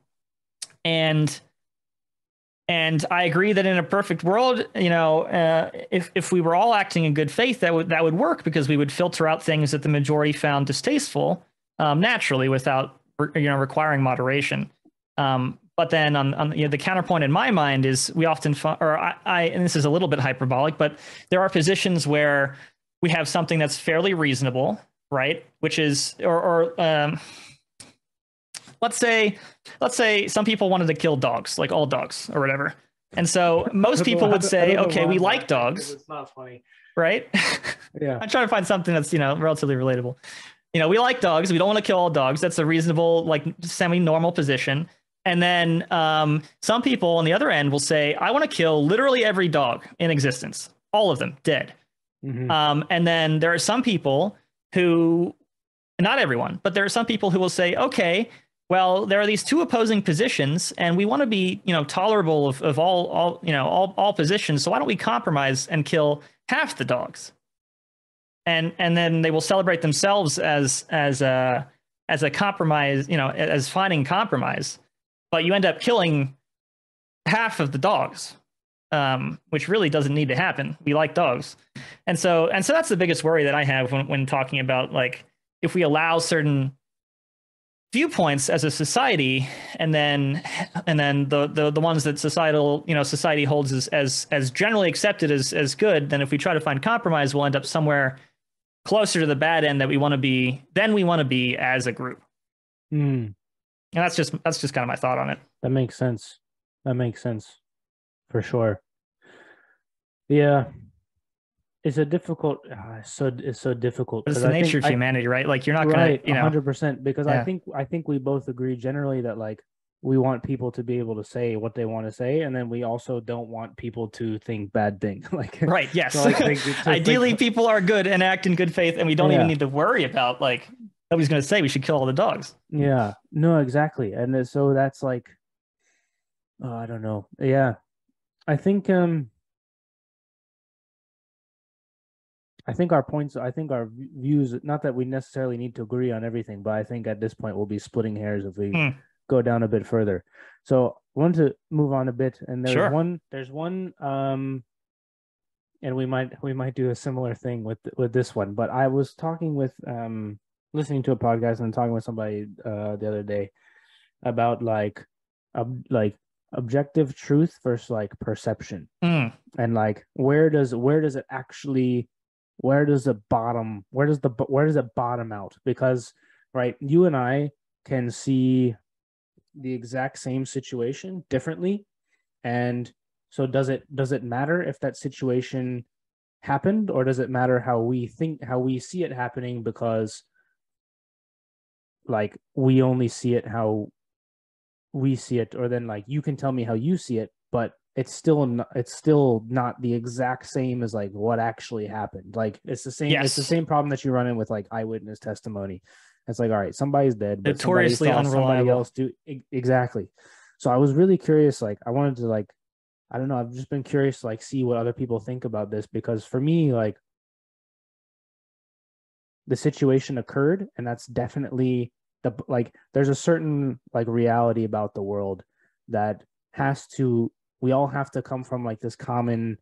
[SPEAKER 2] I agree that in a perfect world, if we were all acting in good faith, that would work, because we would filter out things that the majority found distasteful naturally, without requiring moderation. But then on the counterpoint in my mind is we often and this is a little bit hyperbolic, but there are positions where we have something that's fairly reasonable, right? Which is let's say some people wanted to kill dogs, like all dogs or whatever. And so most people would say, okay, we like dogs.
[SPEAKER 1] It's not funny.
[SPEAKER 2] Right?
[SPEAKER 1] Yeah.
[SPEAKER 2] I'm trying to find something that's, relatively relatable. We like dogs. We don't want to kill all dogs. That's a reasonable, like semi-normal position. And then some people on the other end will say, I want to kill literally every dog in existence, all of them dead. And then there are some people who, not everyone, but there are some people who will say, okay, well, there are these two opposing positions, and we want to be, tolerable of all positions. So why don't we compromise and kill half the dogs? And then they will celebrate themselves as a compromise, as finding compromise. But you end up killing half of the dogs, which really doesn't need to happen. We like dogs, and so that's the biggest worry that I have when talking about, like, if we allow certain viewpoints as a society, and then the ones that society holds as generally accepted as good, then if we try to find compromise, we'll end up somewhere closer to the bad end that we want to be as a group. And that's just kind of my thought on it.
[SPEAKER 1] That makes sense. For sure. Yeah. It's a difficult. It's so difficult.
[SPEAKER 2] It's the nature of humanity, right? Like, you're not going to,
[SPEAKER 1] 100%. Because
[SPEAKER 2] yeah.
[SPEAKER 1] I think we both agree generally that, like, we want people to be able to say what they want to say, and then we also don't want people to think bad things. Like,
[SPEAKER 2] right? Yes.
[SPEAKER 1] So
[SPEAKER 2] Ideally, people are good and act in good faith, and we don't even need to worry about, like, nobody's going to say we should kill all the dogs.
[SPEAKER 1] Yeah. No, exactly. And so that's like, I don't know. Yeah. I think our views, not that we necessarily need to agree on everything, but I think at this point we'll be splitting hairs if we go down a bit further. So I want to move on a bit, and there's one and we might do a similar thing with this one, but I was talking with listening to a podcast and talking with somebody the other day about like objective truth versus like perception, and like where does it bottom out? Because, right, you and I can see the exact same situation differently, and so does it matter if that situation happened, or does it matter how we see it happening? Because, like, we only see it how we see it, or then, like, you can tell me how you see it, but it's still not the exact same as like what actually happened. Like, it's the same.
[SPEAKER 2] Yes.
[SPEAKER 1] It's the same problem that you run in with like eyewitness testimony. It's like, all right, somebody's dead, but
[SPEAKER 2] notoriously
[SPEAKER 1] somebody saw somebody
[SPEAKER 2] unreliable.
[SPEAKER 1] else do exactly. So I was really curious. Like, I wanted to, like, I don't know. I've just been curious to, like, see what other people think about this, because for me, like, the situation occurred, and that's definitely there's a certain, like, reality about the world that has to we all have to come from like this common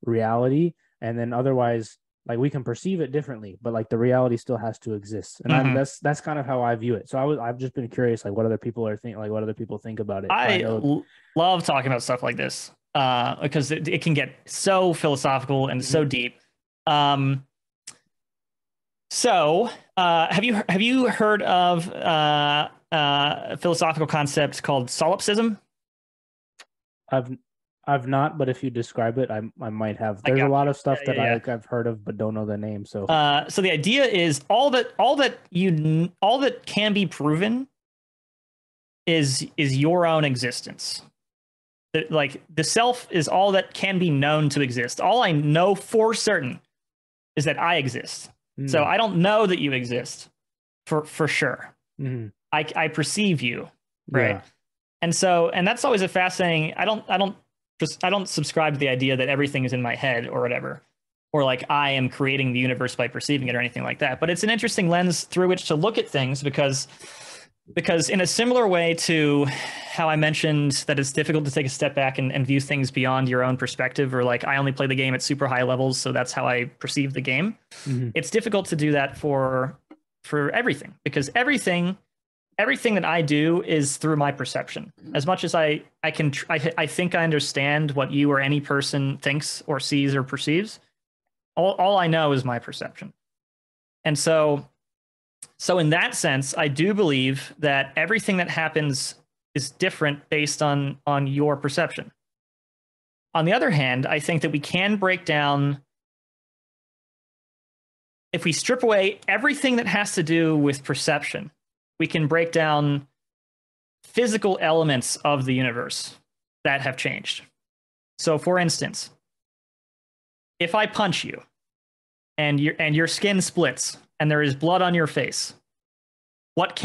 [SPEAKER 1] reality, and then otherwise like we can perceive it differently, but like the reality still has to exist. And that's kind of how I view it. So I've just been curious like what other people are think like what other people think about it.
[SPEAKER 2] Love talking about stuff like this because it can get so philosophical and so deep. So have you heard of a philosophical concept called solipsism?
[SPEAKER 1] I've not, but if you describe it, I might have. There's a lot of stuff that I've heard of but don't know the name. So
[SPEAKER 2] so the idea is all that can be proven is your own existence. Like the self is all that can be known to exist. All I know for certain is that I exist. So I don't know that you exist for sure. I perceive you, right? Yeah. And that's always a fascinating. I don't subscribe to the idea that everything is in my head or whatever, or like I am creating the universe by perceiving it or anything like that. But it's an interesting lens through which to look at things because in a similar way to how I mentioned that it's difficult to take a step back and view things beyond your own perspective, or like I only play the game at super high levels, so that's how I perceive the game. It's difficult to do that for everything, because everything that I do is through my perception. As much as I think I understand what you or any person thinks or sees or perceives, all I know is my perception. And so in that sense, I do believe that everything that happens is different based on your perception. On the other hand, I think that we can break down, if we strip away everything that has to do with perception, we can break down physical elements of the universe that have changed. So for instance, if I punch you and your skin splits and there is blood on your face, what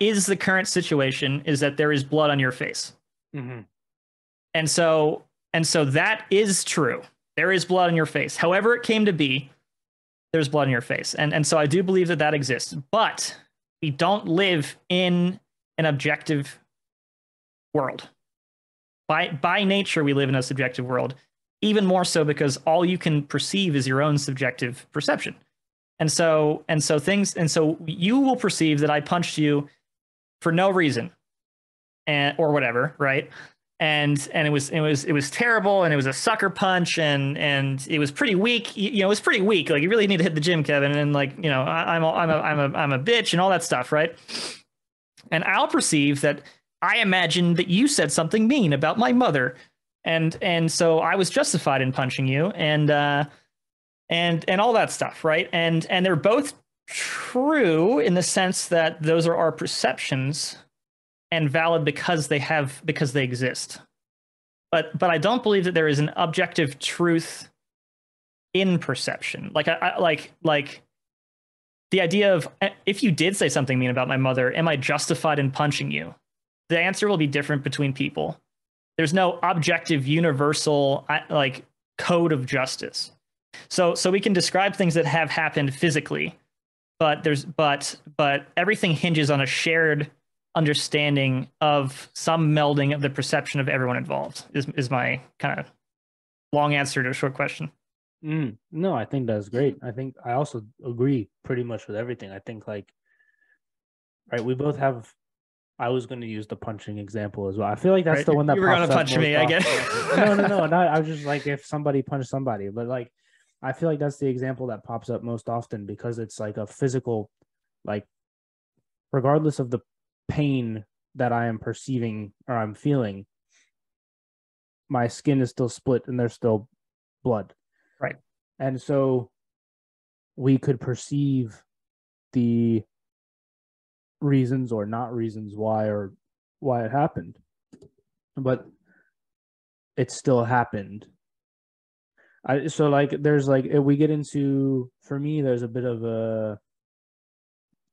[SPEAKER 2] is the current situation is that there is blood on your face. And so that is true. There is blood on your face. However it came to be, there's blood in your face. And so I do believe that exists, but we don't live in an objective world. By nature, we live in a subjective world, even more so because all you can perceive is your own subjective perception. And so you will perceive that I punched you for no reason or whatever, right? And it was terrible, and it was a sucker punch, and it was pretty weak. It was pretty weak. Like, you really need to hit the gym, Kevin. And like, I'm a bitch and all that stuff, right? And I'll perceive that I imagined that you said something mean about my mother, and so I was justified in punching you, and all that stuff, right? And they're both true in the sense that those are our perceptions, and valid because they exist. But I don't believe that there is an objective truth in perception. Like like the idea of, if you did say something mean about my mother, am I justified in punching you? The answer will be different between people. There's no objective universal like code of justice. So we can describe things that have happened physically, but everything hinges on a shared understanding of some melding of the perception of everyone involved, is my kind of long answer to a short question.
[SPEAKER 1] No, I think that's great. I think I also agree pretty much with everything. I think, like, right, we both have, I was going to use the punching example as well. I feel like that's the one that
[SPEAKER 2] you were going to punch me, I guess.
[SPEAKER 1] No. I was just like, if somebody punched somebody, but like, I feel like that's the example that pops up most often, because it's like a physical, like, regardless of the pain that I am perceiving or I'm feeling, my skin is still split and there's still blood.
[SPEAKER 2] Right.
[SPEAKER 1] And so we could perceive the reasons or not reasons why it happened, but it still happened. So like, there's like, if we get into, for me, there's a bit of a,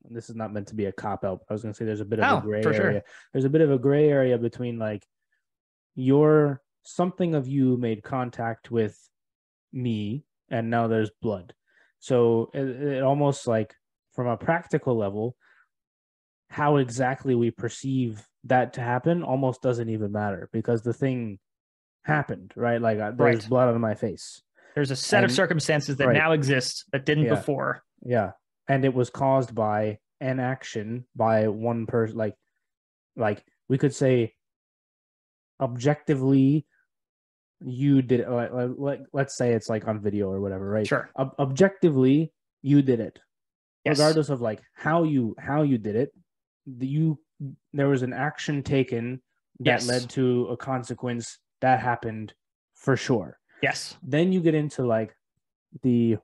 [SPEAKER 1] this is not meant to be a cop out. I was going to say there's a bit of a gray area. Sure. There's a bit of a gray area between, like, something of you made contact with me and now there's blood. So it almost, like, from a practical level, how exactly we perceive that to happen almost doesn't even matter because the thing happened, right? Like there's
[SPEAKER 2] Right.
[SPEAKER 1] blood on my face.
[SPEAKER 2] There's a set of
[SPEAKER 1] And
[SPEAKER 2] circumstances that
[SPEAKER 1] right,
[SPEAKER 2] now exist that didn't
[SPEAKER 1] yeah,
[SPEAKER 2] before.
[SPEAKER 1] yeah. And it was caused by an action by one person. Like we could say objectively you did it. Let's say it's like on video or whatever, right?
[SPEAKER 2] Sure.
[SPEAKER 1] Objectively you did it,
[SPEAKER 2] Yes.
[SPEAKER 1] regardless of like how you did it. You There was an action taken that
[SPEAKER 2] Yes.
[SPEAKER 1] led to a consequence that happened for sure.
[SPEAKER 2] Yes.
[SPEAKER 1] Then you get into like the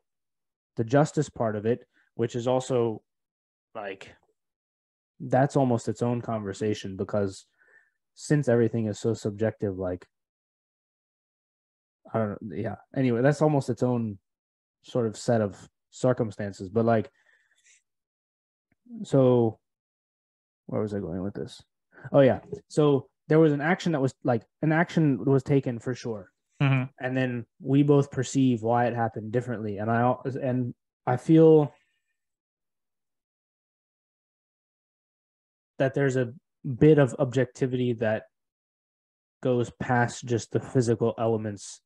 [SPEAKER 1] justice part of it, which is also like that's almost its own conversation because since everything is so subjective, like I don't know, yeah. Anyway, that's almost its own sort of set of circumstances. But like, so where was I going with this? Oh yeah. So there was an action that was like an action was taken for sure.
[SPEAKER 2] Mm-hmm.
[SPEAKER 1] And then we both perceive why it happened differently. And I feel that there's a bit of objectivity that goes past just the physical elements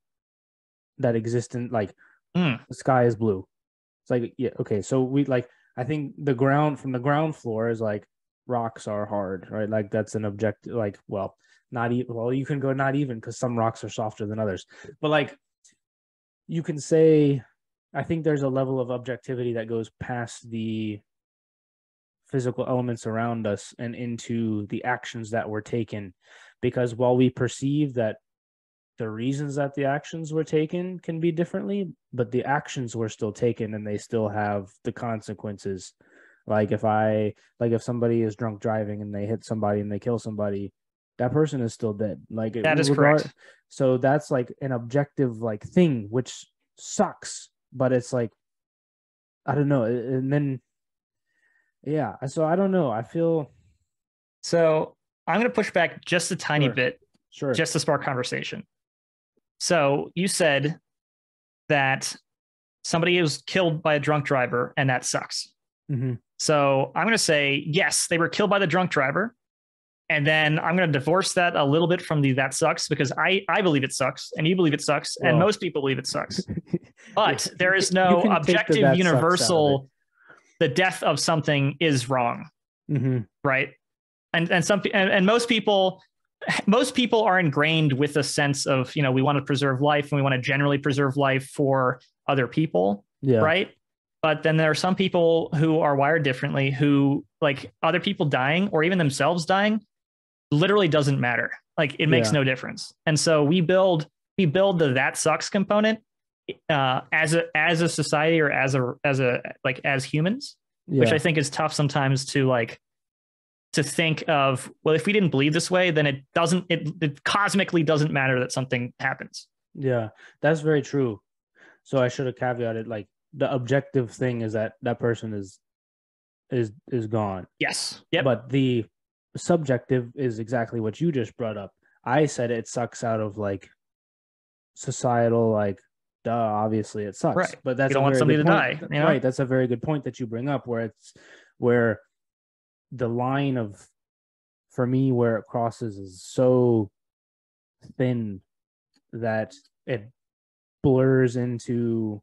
[SPEAKER 1] that exist in like the sky is blue. It's like yeah, okay. So we like I think the ground from the ground floor is like rocks are hard, right? Like that's an objective like well, not even well, you can go not even because some rocks are softer than others. But like you can say I think there's a level of objectivity that goes past the physical elements around us and into the actions that were taken because while we perceive that the reasons that the actions were taken can be differently, but the actions were still taken and they still have the consequences. Like if somebody is drunk driving and they hit somebody and they kill somebody, that person is still dead. Like
[SPEAKER 2] That is correct.
[SPEAKER 1] so that's like an objective like thing, which sucks, but it's like I don't know. And then yeah, so I don't know. I feel
[SPEAKER 2] So I'm going to push back just a tiny
[SPEAKER 1] sure,
[SPEAKER 2] bit,
[SPEAKER 1] sure.
[SPEAKER 2] just to spark conversation. So you said that somebody was killed by a drunk driver and that sucks.
[SPEAKER 1] Mm-hmm.
[SPEAKER 2] So I'm going to say, yes, they were killed by the drunk driver. And then I'm going to divorce that a little bit from the that sucks because I believe it sucks and you believe it sucks and most people believe it sucks. But there is no objective universal, the death of something is wrong.
[SPEAKER 1] Mm-hmm.
[SPEAKER 2] Right. And most people are ingrained with a sense of, we want to preserve life and we want to generally preserve life for other people.
[SPEAKER 1] Yeah.
[SPEAKER 2] Right. But then there are some people who are wired differently who like other people dying or even themselves dying literally doesn't matter. Like it makes no difference. And so we build the that sucks component as a society or as humans, which I think is tough sometimes to think of, well, if we didn't believe this way, then it cosmically doesn't matter that something happens.
[SPEAKER 1] Yeah, that's very true. So I should have caveated like the objective thing is that person is gone.
[SPEAKER 2] Yes. Yep.
[SPEAKER 1] But the subjective is exactly what you just brought up. I said it sucks out of like societal, like, duh, obviously it sucks.
[SPEAKER 2] Right.
[SPEAKER 1] But that's
[SPEAKER 2] you don't want somebody to die.
[SPEAKER 1] Right. That's a very good point that you bring up where the line of, for me, where it crosses is so thin that it blurs into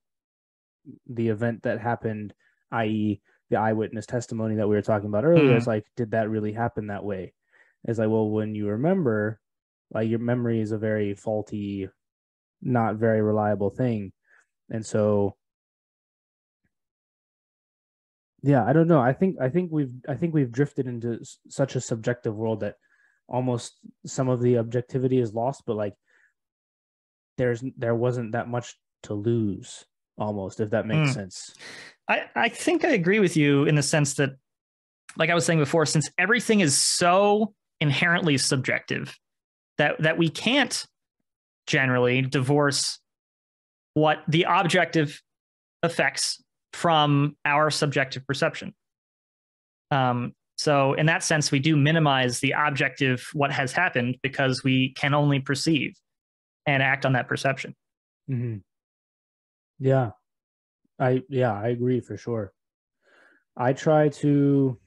[SPEAKER 1] the event that happened, i.e., the eyewitness testimony that we were talking about earlier. It's like, did that really happen that way? It's like, well, when you remember, like your memory is a very faulty, not very reliable thing. And so yeah, I don't know. I think we've drifted into such a subjective world that almost some of the objectivity is lost, but like there wasn't that much to lose almost, if that makes sense.
[SPEAKER 2] I think I agree with you in the sense that, like I was saying before, since everything is so inherently subjective that we can't generally divorce what the objective affects from our subjective perception. So in that sense, we do minimize the objective, what has happened, because we can only perceive and act on that perception.
[SPEAKER 1] Mm-hmm. Yeah. I agree for sure. I try to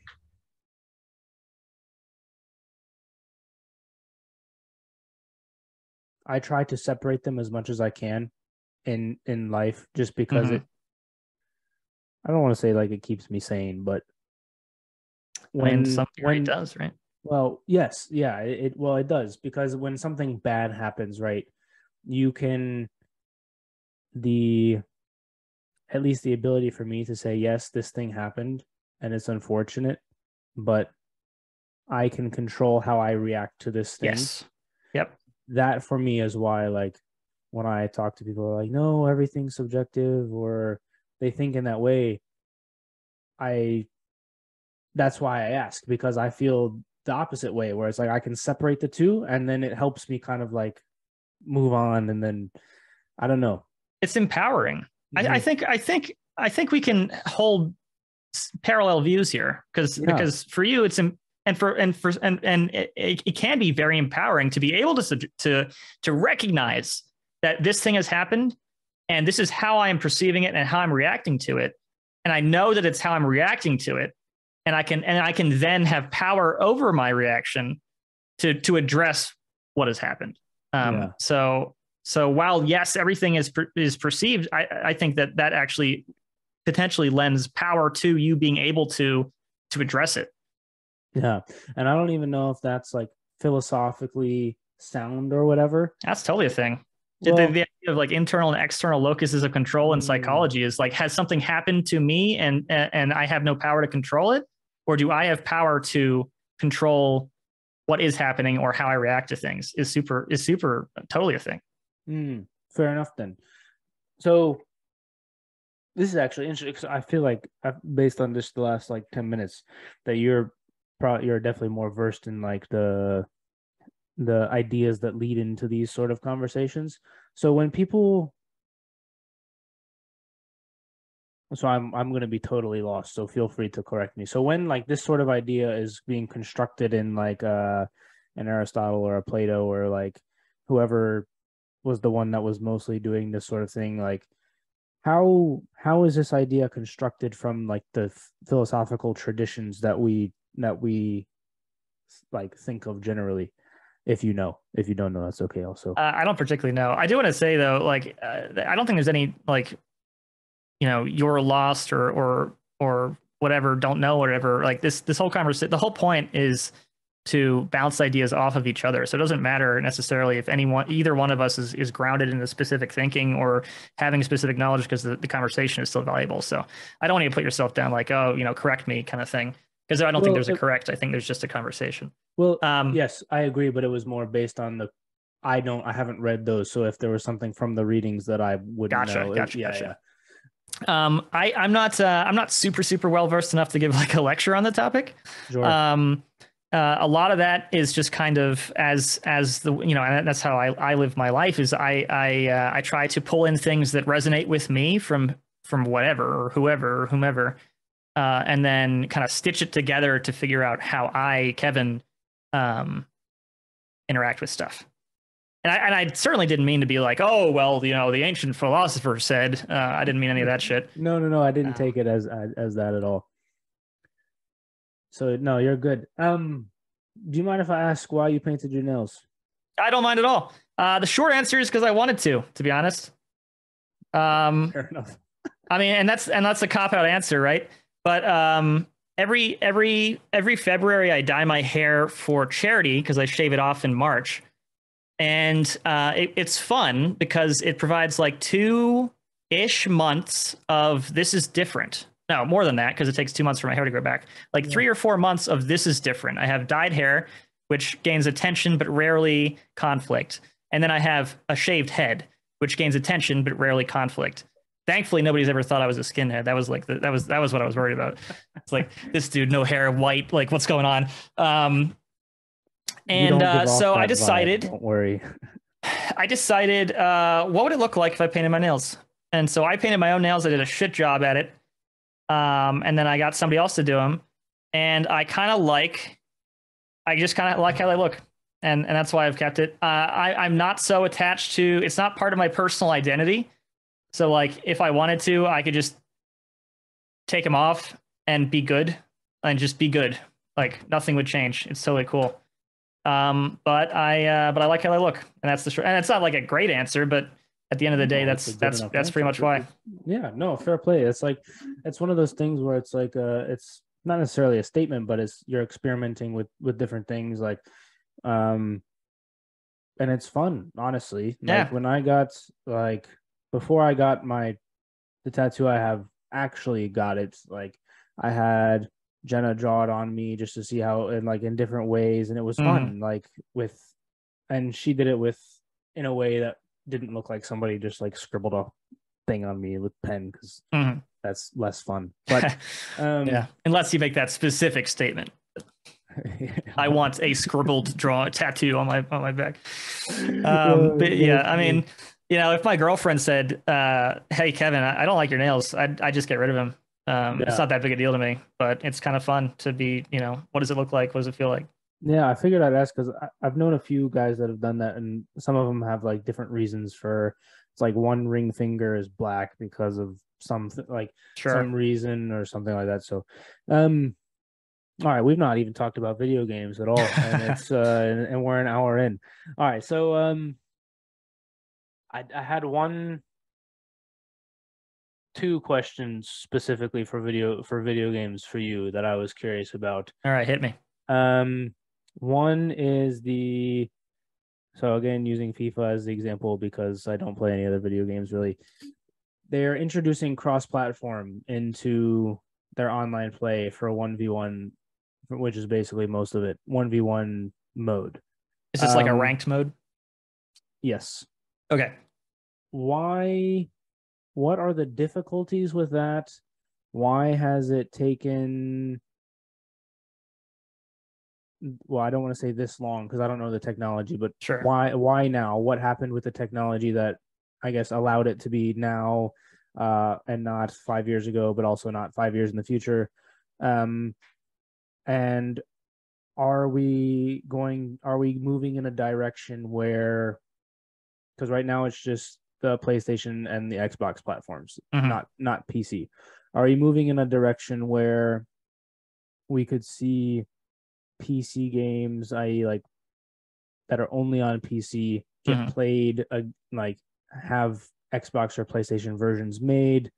[SPEAKER 1] I try to separate them as much as I can in life, just because
[SPEAKER 2] Mhm.
[SPEAKER 1] it, I don't want to say like it keeps me sane, but
[SPEAKER 2] I mean, to some degree it
[SPEAKER 1] when
[SPEAKER 2] does, right?
[SPEAKER 1] well, yes, yeah, well it does, because when something bad happens, right, you can, the at least the ability for me to say, yes, this thing happened and it's unfortunate, but I can control how I react to this thing.
[SPEAKER 2] Yes. Yep.
[SPEAKER 1] That for me is why, like, when I talk to people, like, no, everything's subjective, or they think in that way, I that's why I ask, because I feel the opposite way, where it's like I can separate the two, and then it helps me kind of like move on, and then I don't know.
[SPEAKER 2] It's empowering. I
[SPEAKER 1] Mm-hmm.
[SPEAKER 2] think we can hold parallel views here,
[SPEAKER 1] Yeah,
[SPEAKER 2] because for you it's and it can be very empowering to be able to recognize that this thing has happened, and this is how I am perceiving it and how I'm reacting to it, and I know that it's how I'm reacting to it, and I can then have power over my reaction to address what has happened.
[SPEAKER 1] yeah,
[SPEAKER 2] So while yes, everything is perceived, I think that actually potentially lends power to you being able to address it.
[SPEAKER 1] yeah. And I don't even know if that's like philosophically sound or whatever.
[SPEAKER 2] That's totally a thing. The
[SPEAKER 1] Well,
[SPEAKER 2] idea of like internal and external locuses of control in
[SPEAKER 1] mm,
[SPEAKER 2] psychology is like, has something happened to me and I have no power to control it, or do I have power to control what is happening or how I react to things? Is super totally a thing.
[SPEAKER 1] fair enough then. So this is actually interesting, because I feel like, based on just the last like 10 minutes, that you're definitely more versed in like the ideas that lead into these sort of conversations. So when people, so I'm going to be totally lost, so feel free to correct me. So when like this sort of idea is being constructed in like an Aristotle or a Plato, or like whoever was the one that was mostly doing this sort of thing, like how is this idea constructed from like the philosophical traditions that we like think of generally? If you know, if you don't know, that's okay also.
[SPEAKER 2] I don't particularly know. I do want to say though, like I don't think there's any like, you're lost or whatever, don't know whatever. Like this whole conversation, the whole point is to bounce ideas off of each other. So it doesn't matter necessarily if either one of us is grounded in a specific thinking or having specific knowledge, because the conversation is still valuable. So I don't want you to put yourself down like, oh, correct me kind of thing. Because I don't think
[SPEAKER 1] Well,
[SPEAKER 2] there's a correct. I think there's just a conversation.
[SPEAKER 1] well,
[SPEAKER 2] Um,
[SPEAKER 1] yes, I agree, but it was more based on the. I haven't read those, so if there was something from the readings that I wouldn't
[SPEAKER 2] gotcha,
[SPEAKER 1] know,
[SPEAKER 2] gotcha,
[SPEAKER 1] yeah, yeah,
[SPEAKER 2] gotcha. I'm not super well versed enough to give like a lecture on the topic.
[SPEAKER 1] sure,
[SPEAKER 2] Um, a lot of that is just kind of as the and that's how I live my life. Is I try to pull in things that resonate with me from whatever or whoever or whomever, and then kind of stitch it together to figure out how I, Kevin, um, interact with stuff. And I certainly didn't mean to be like, oh well, the ancient philosopher said. I didn't mean any of that shit.
[SPEAKER 1] no, no, no, I didn't
[SPEAKER 2] Um,
[SPEAKER 1] take it as that at all. So no, you're good. Do you mind if I ask why you painted your nails?
[SPEAKER 2] I don't mind at all. The short answer is because I wanted to be honest. Um,
[SPEAKER 1] Fair enough.
[SPEAKER 2] I mean, and that's a cop out answer, right? But every February I dye my hair for charity because I shave it off in March, and it's fun because it provides like 2-ish months of this is different. No, more than that because it takes 2 months for my hair to grow back. Like
[SPEAKER 1] Yeah.
[SPEAKER 2] 3 or 4 months of this is different. I have dyed hair, which gains attention but rarely conflict, and then I have a shaved head, which gains attention but rarely conflict. Thankfully, nobody's ever thought I was a skinhead. That was like that was what I was worried about. It's like this dude, no hair, white, like what's going on?
[SPEAKER 1] You
[SPEAKER 2] And
[SPEAKER 1] don't give off
[SPEAKER 2] so
[SPEAKER 1] that vibe. Don't worry.
[SPEAKER 2] I decided what would it look like if I painted my nails? And so I painted my own nails. I did a shit job at it. And then I got somebody else to do them. And I just kind of like how they look. And that's why I've kept it. I'm not so attached to, it's not part of my personal identity. So like if I wanted to, I could just take them off and be good and just be good. Like nothing would change. It's totally cool. But I like how they look, and that's the short. And it's not like a great answer, but at the end of the day,
[SPEAKER 1] No, it's a good enough
[SPEAKER 2] that's pretty
[SPEAKER 1] answer.
[SPEAKER 2] much why.
[SPEAKER 1] Yeah, no, fair play. It's like it's one of those things where it's like it's not necessarily a statement, but it's you're experimenting with different things like um and it's fun, honestly. Like
[SPEAKER 2] Yeah.
[SPEAKER 1] when I got like before I got the tattoo I have actually got it, like I had Jenna draw it on me just to see how and like in different ways and it was
[SPEAKER 2] Hmm.
[SPEAKER 1] fun like with and she did it with in a way that didn't look like somebody just like scribbled a thing on me with pen because
[SPEAKER 2] Hmm.
[SPEAKER 1] that's less fun. But
[SPEAKER 2] Yeah, unless you make that specific statement. I want a scribbled draw tattoo on my back. But yeah, I mean, if my girlfriend said, "Hey, Kevin, I don't like your nails," I just get rid of them. It's
[SPEAKER 1] yeah,
[SPEAKER 2] not that big a deal to me, but it's kind of fun to be, what does it look like? What does it feel like?
[SPEAKER 1] yeah. I figured I'd ask because I've known a few guys that have done that, and some of them have like different reasons for. It's like one ring finger is black because of some like
[SPEAKER 2] Sure.
[SPEAKER 1] some reason or something like that. So, um, all right, we've not even talked about video games at all, and it's and we're an hour in. All right, so I had two questions specifically for video games for you that I was curious about.
[SPEAKER 2] All right, hit me.
[SPEAKER 1] Um, one is so again using FIFA as the example because I don't play any other video games really. They're introducing cross-platform into their online play for a 1v1, which is basically most of it, 1v1 mode.
[SPEAKER 2] Is this like a ranked mode?
[SPEAKER 1] Yes.
[SPEAKER 2] Okay.
[SPEAKER 1] Why what are the difficulties with that? Why has it taken well, I don't want to say this long because I don't know the technology, but
[SPEAKER 2] Sure.
[SPEAKER 1] why now? What happened with the technology that I guess allowed it to be now and not 5 years ago, but also not 5 years in the future? Um, and are we moving in a direction where because right now it's just the PlayStation and the Xbox platforms,
[SPEAKER 2] Hmm.
[SPEAKER 1] not PC. Are we moving in a direction where we could see PC games, i.e., like that are only on PC, get
[SPEAKER 2] Hmm.
[SPEAKER 1] played, like have Xbox or PlayStation versions made?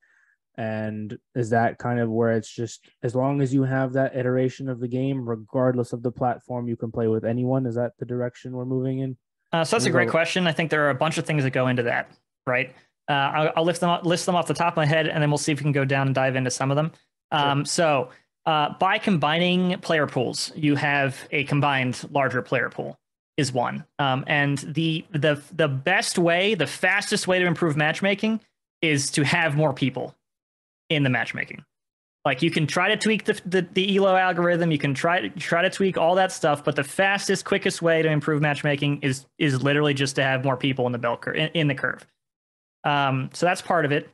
[SPEAKER 1] And is that kind of where it's just as long as you have that iteration of the game, regardless of the platform, you can play with anyone? Is that the direction we're moving in?
[SPEAKER 2] So that's a
[SPEAKER 1] There's
[SPEAKER 2] great
[SPEAKER 1] a
[SPEAKER 2] question. I think there are a bunch of things that go into that, right? I'll list them off the top of my head, and then we'll see if we can go down and dive into some of them.
[SPEAKER 1] Sure.
[SPEAKER 2] By combining player pools, you have a combined larger player pool is one. And the best way, the fastest way to improve matchmaking is to have more people in the matchmaking. Like you can try to tweak the elo algorithm, you can try to tweak all that stuff, but the fastest, quickest way to improve matchmaking is literally just to have more people in the bell curve in the curve. So that's part of it.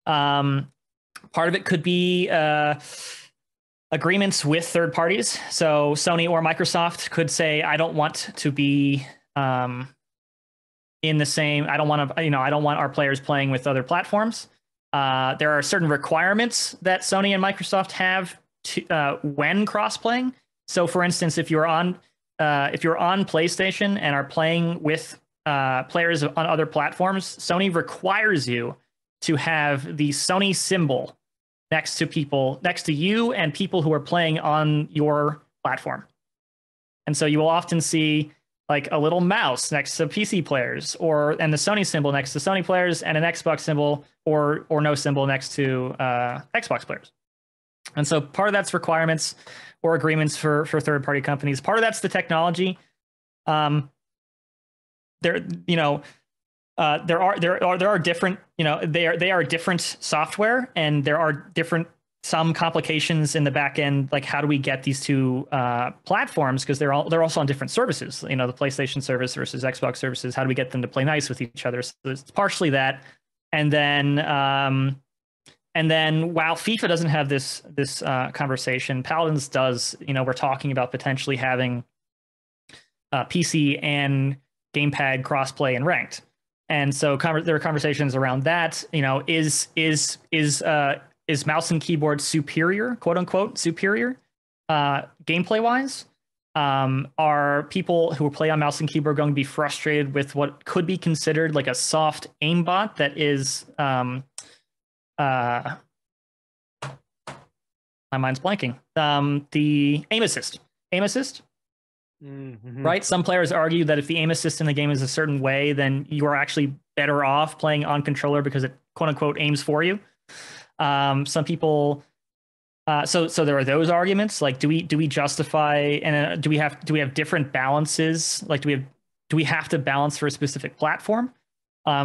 [SPEAKER 2] Part of it could be agreements with third parties. So Sony or Microsoft could say, I don't want to be in the same. I don't want to. I don't want our players playing with other platforms. There are certain requirements that Sony and Microsoft have when cross-playing. So, for instance, if you're on PlayStation and are playing with players on other platforms, Sony requires you to have the Sony symbol next to you and people who are playing on your platform. And so you will often see like a little mouse next to PC players, and the Sony symbol next to Sony players, and an Xbox symbol or no symbol next to Xbox players. And so part of that's requirements or agreements for third party companies. Part of that's the technology. There are different they are different software, and there are different some complications in the back end, like how do we get these two platforms, because they're also on different services, the PlayStation service versus Xbox services. How do we get them to play nice with each other? So it's partially that. And then while FIFA doesn't have this conversation, Paladins does. We're talking about potentially having PC and gamepad crossplay and ranked. And so there are conversations around that. Is mouse and keyboard superior, quote unquote, superior gameplay wise? Are people who play on mouse and keyboard going to be frustrated with what could be considered like a soft aimbot that is uh my mind's blanking. The aim assist. Aim assist.
[SPEAKER 1] Mm-hmm.
[SPEAKER 2] Right? Some players argue that if the aim assist in the game is a certain way, then you are actually better off playing on controller because it quote unquote aims for you. Some people so there are those arguments. Like, do we justify and do we have different balances? Like, do we have to balance for a specific platform?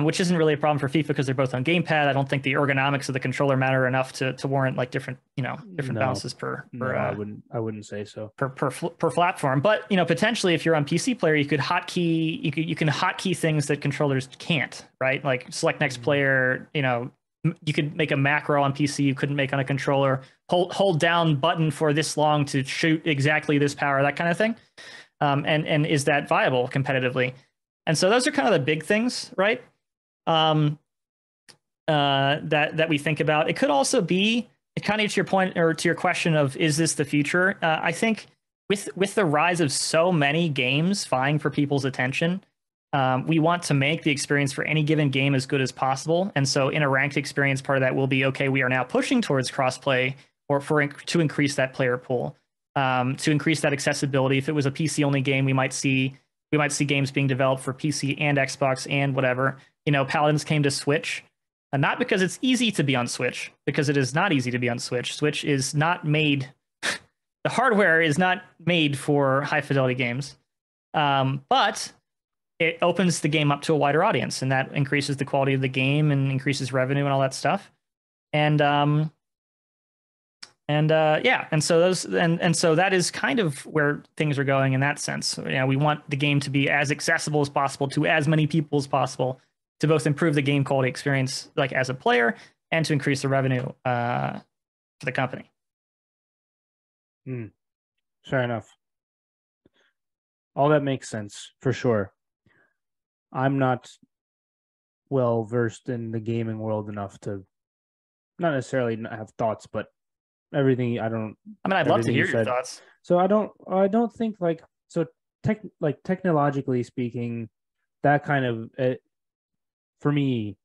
[SPEAKER 2] Which isn't really a problem for FIFA because they're both on gamepad. I don't think the ergonomics of the controller matter enough to warrant like different balances
[SPEAKER 1] I wouldn't say so
[SPEAKER 2] per platform. But potentially if you're on PC player, you can hotkey things that controllers can't, right? Like select next player. You could make a macro on PC you couldn't make on a controller. Hold down button for this long to shoot exactly this power, that kind of thing. And is that viable competitively? And so those are kind of the big things, right? That we think about. It could also be kind of to your point or to your question of is this the future? I think with the rise of so many games vying for people's attention, we want to make the experience for any given game as good as possible. And so in a ranked experience, part of that will be, okay, we are now pushing towards crossplay or to increase that player pool, to increase that accessibility. If it was a PC only game, we might see games being developed for PC and Xbox and whatever. Paladins came to Switch, not because it's easy to be on Switch, because it is not easy to be on Switch. Switch is not made, the hardware is not made for high fidelity games. But it opens the game up to a wider audience, and that increases the quality of the game and increases revenue and all that stuff. And so that is kind of where things are going in that sense. We want the game to be as accessible as possible to as many people as possible, to both improve the game quality experience, like as a player, and to increase the revenue for the company.
[SPEAKER 1] Fair enough. All that makes sense for sure. I'm not well versed in the gaming world enough to not necessarily have thoughts, but everything
[SPEAKER 2] I'd love to hear your thoughts.
[SPEAKER 1] So I don't think technologically speaking, that kind of for me,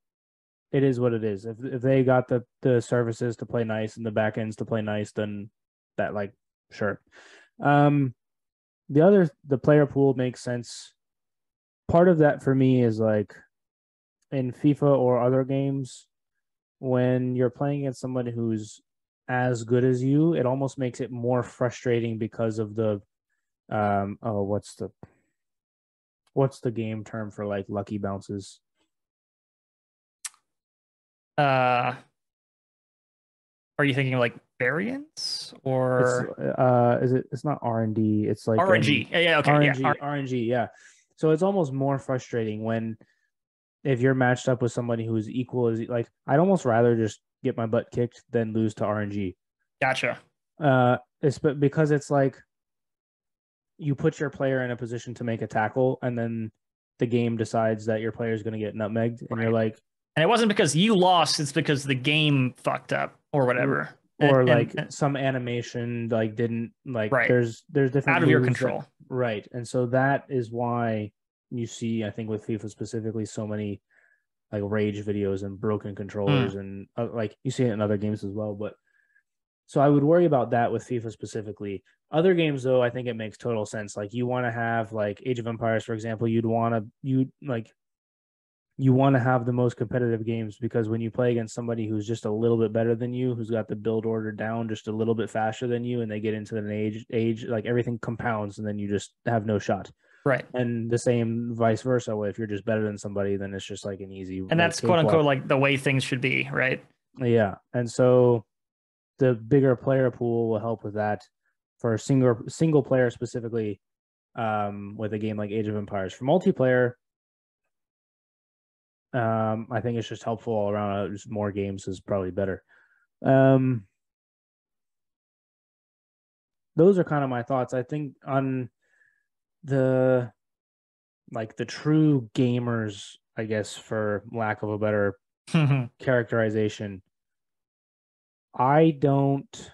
[SPEAKER 1] it is what it is. If they got the services to play nice and the backends to play nice, then that sure. The player pool makes sense. Part of that for me is like in FIFA or other games, when you're playing against someone who's as good as you, it almost makes it more frustrating because of the what's the game term for like lucky bounces?
[SPEAKER 2] Are you thinking like variance or
[SPEAKER 1] it's not R&D, it's like
[SPEAKER 2] RNG. Yeah, okay.
[SPEAKER 1] RNG, yeah. So it's almost more frustrating if you're matched up with somebody who's equal as I'd almost rather just get my butt kicked than lose to RNG.
[SPEAKER 2] Gotcha.
[SPEAKER 1] Because it's like you put your player in a position to make a tackle, and then the game decides that your player is going to get nutmegged, and you're like,
[SPEAKER 2] and it wasn't because you lost; it's because the game fucked up or whatever,
[SPEAKER 1] or some animation didn't
[SPEAKER 2] right.
[SPEAKER 1] There's different
[SPEAKER 2] out of your control,
[SPEAKER 1] right? And so that is why you see, I think with FIFA specifically, so many rage videos and broken controllers, and you see it in other games as well. But so I would worry about that with FIFA specifically. Other games, though, I think it makes total sense. You want to have Age of Empires, for example. You want to have the most competitive games, because when you play against somebody who's just a little bit better than you, who's got the build order down just a little bit faster than you, and they get into an age everything compounds, and then you just have no shot.
[SPEAKER 2] Right.
[SPEAKER 1] And the same vice versa. If you're just better than somebody, then it's just an easy.
[SPEAKER 2] And that's quote unquote the way things should be, right?
[SPEAKER 1] Yeah. And so the bigger player pool will help with that for single player specifically, with a game like Age of Empires. For multiplayer, I think it's just helpful all around. Just more games is probably better. Those are kind of my thoughts. I think on the true gamers, I guess, for lack of a better characterization, I don't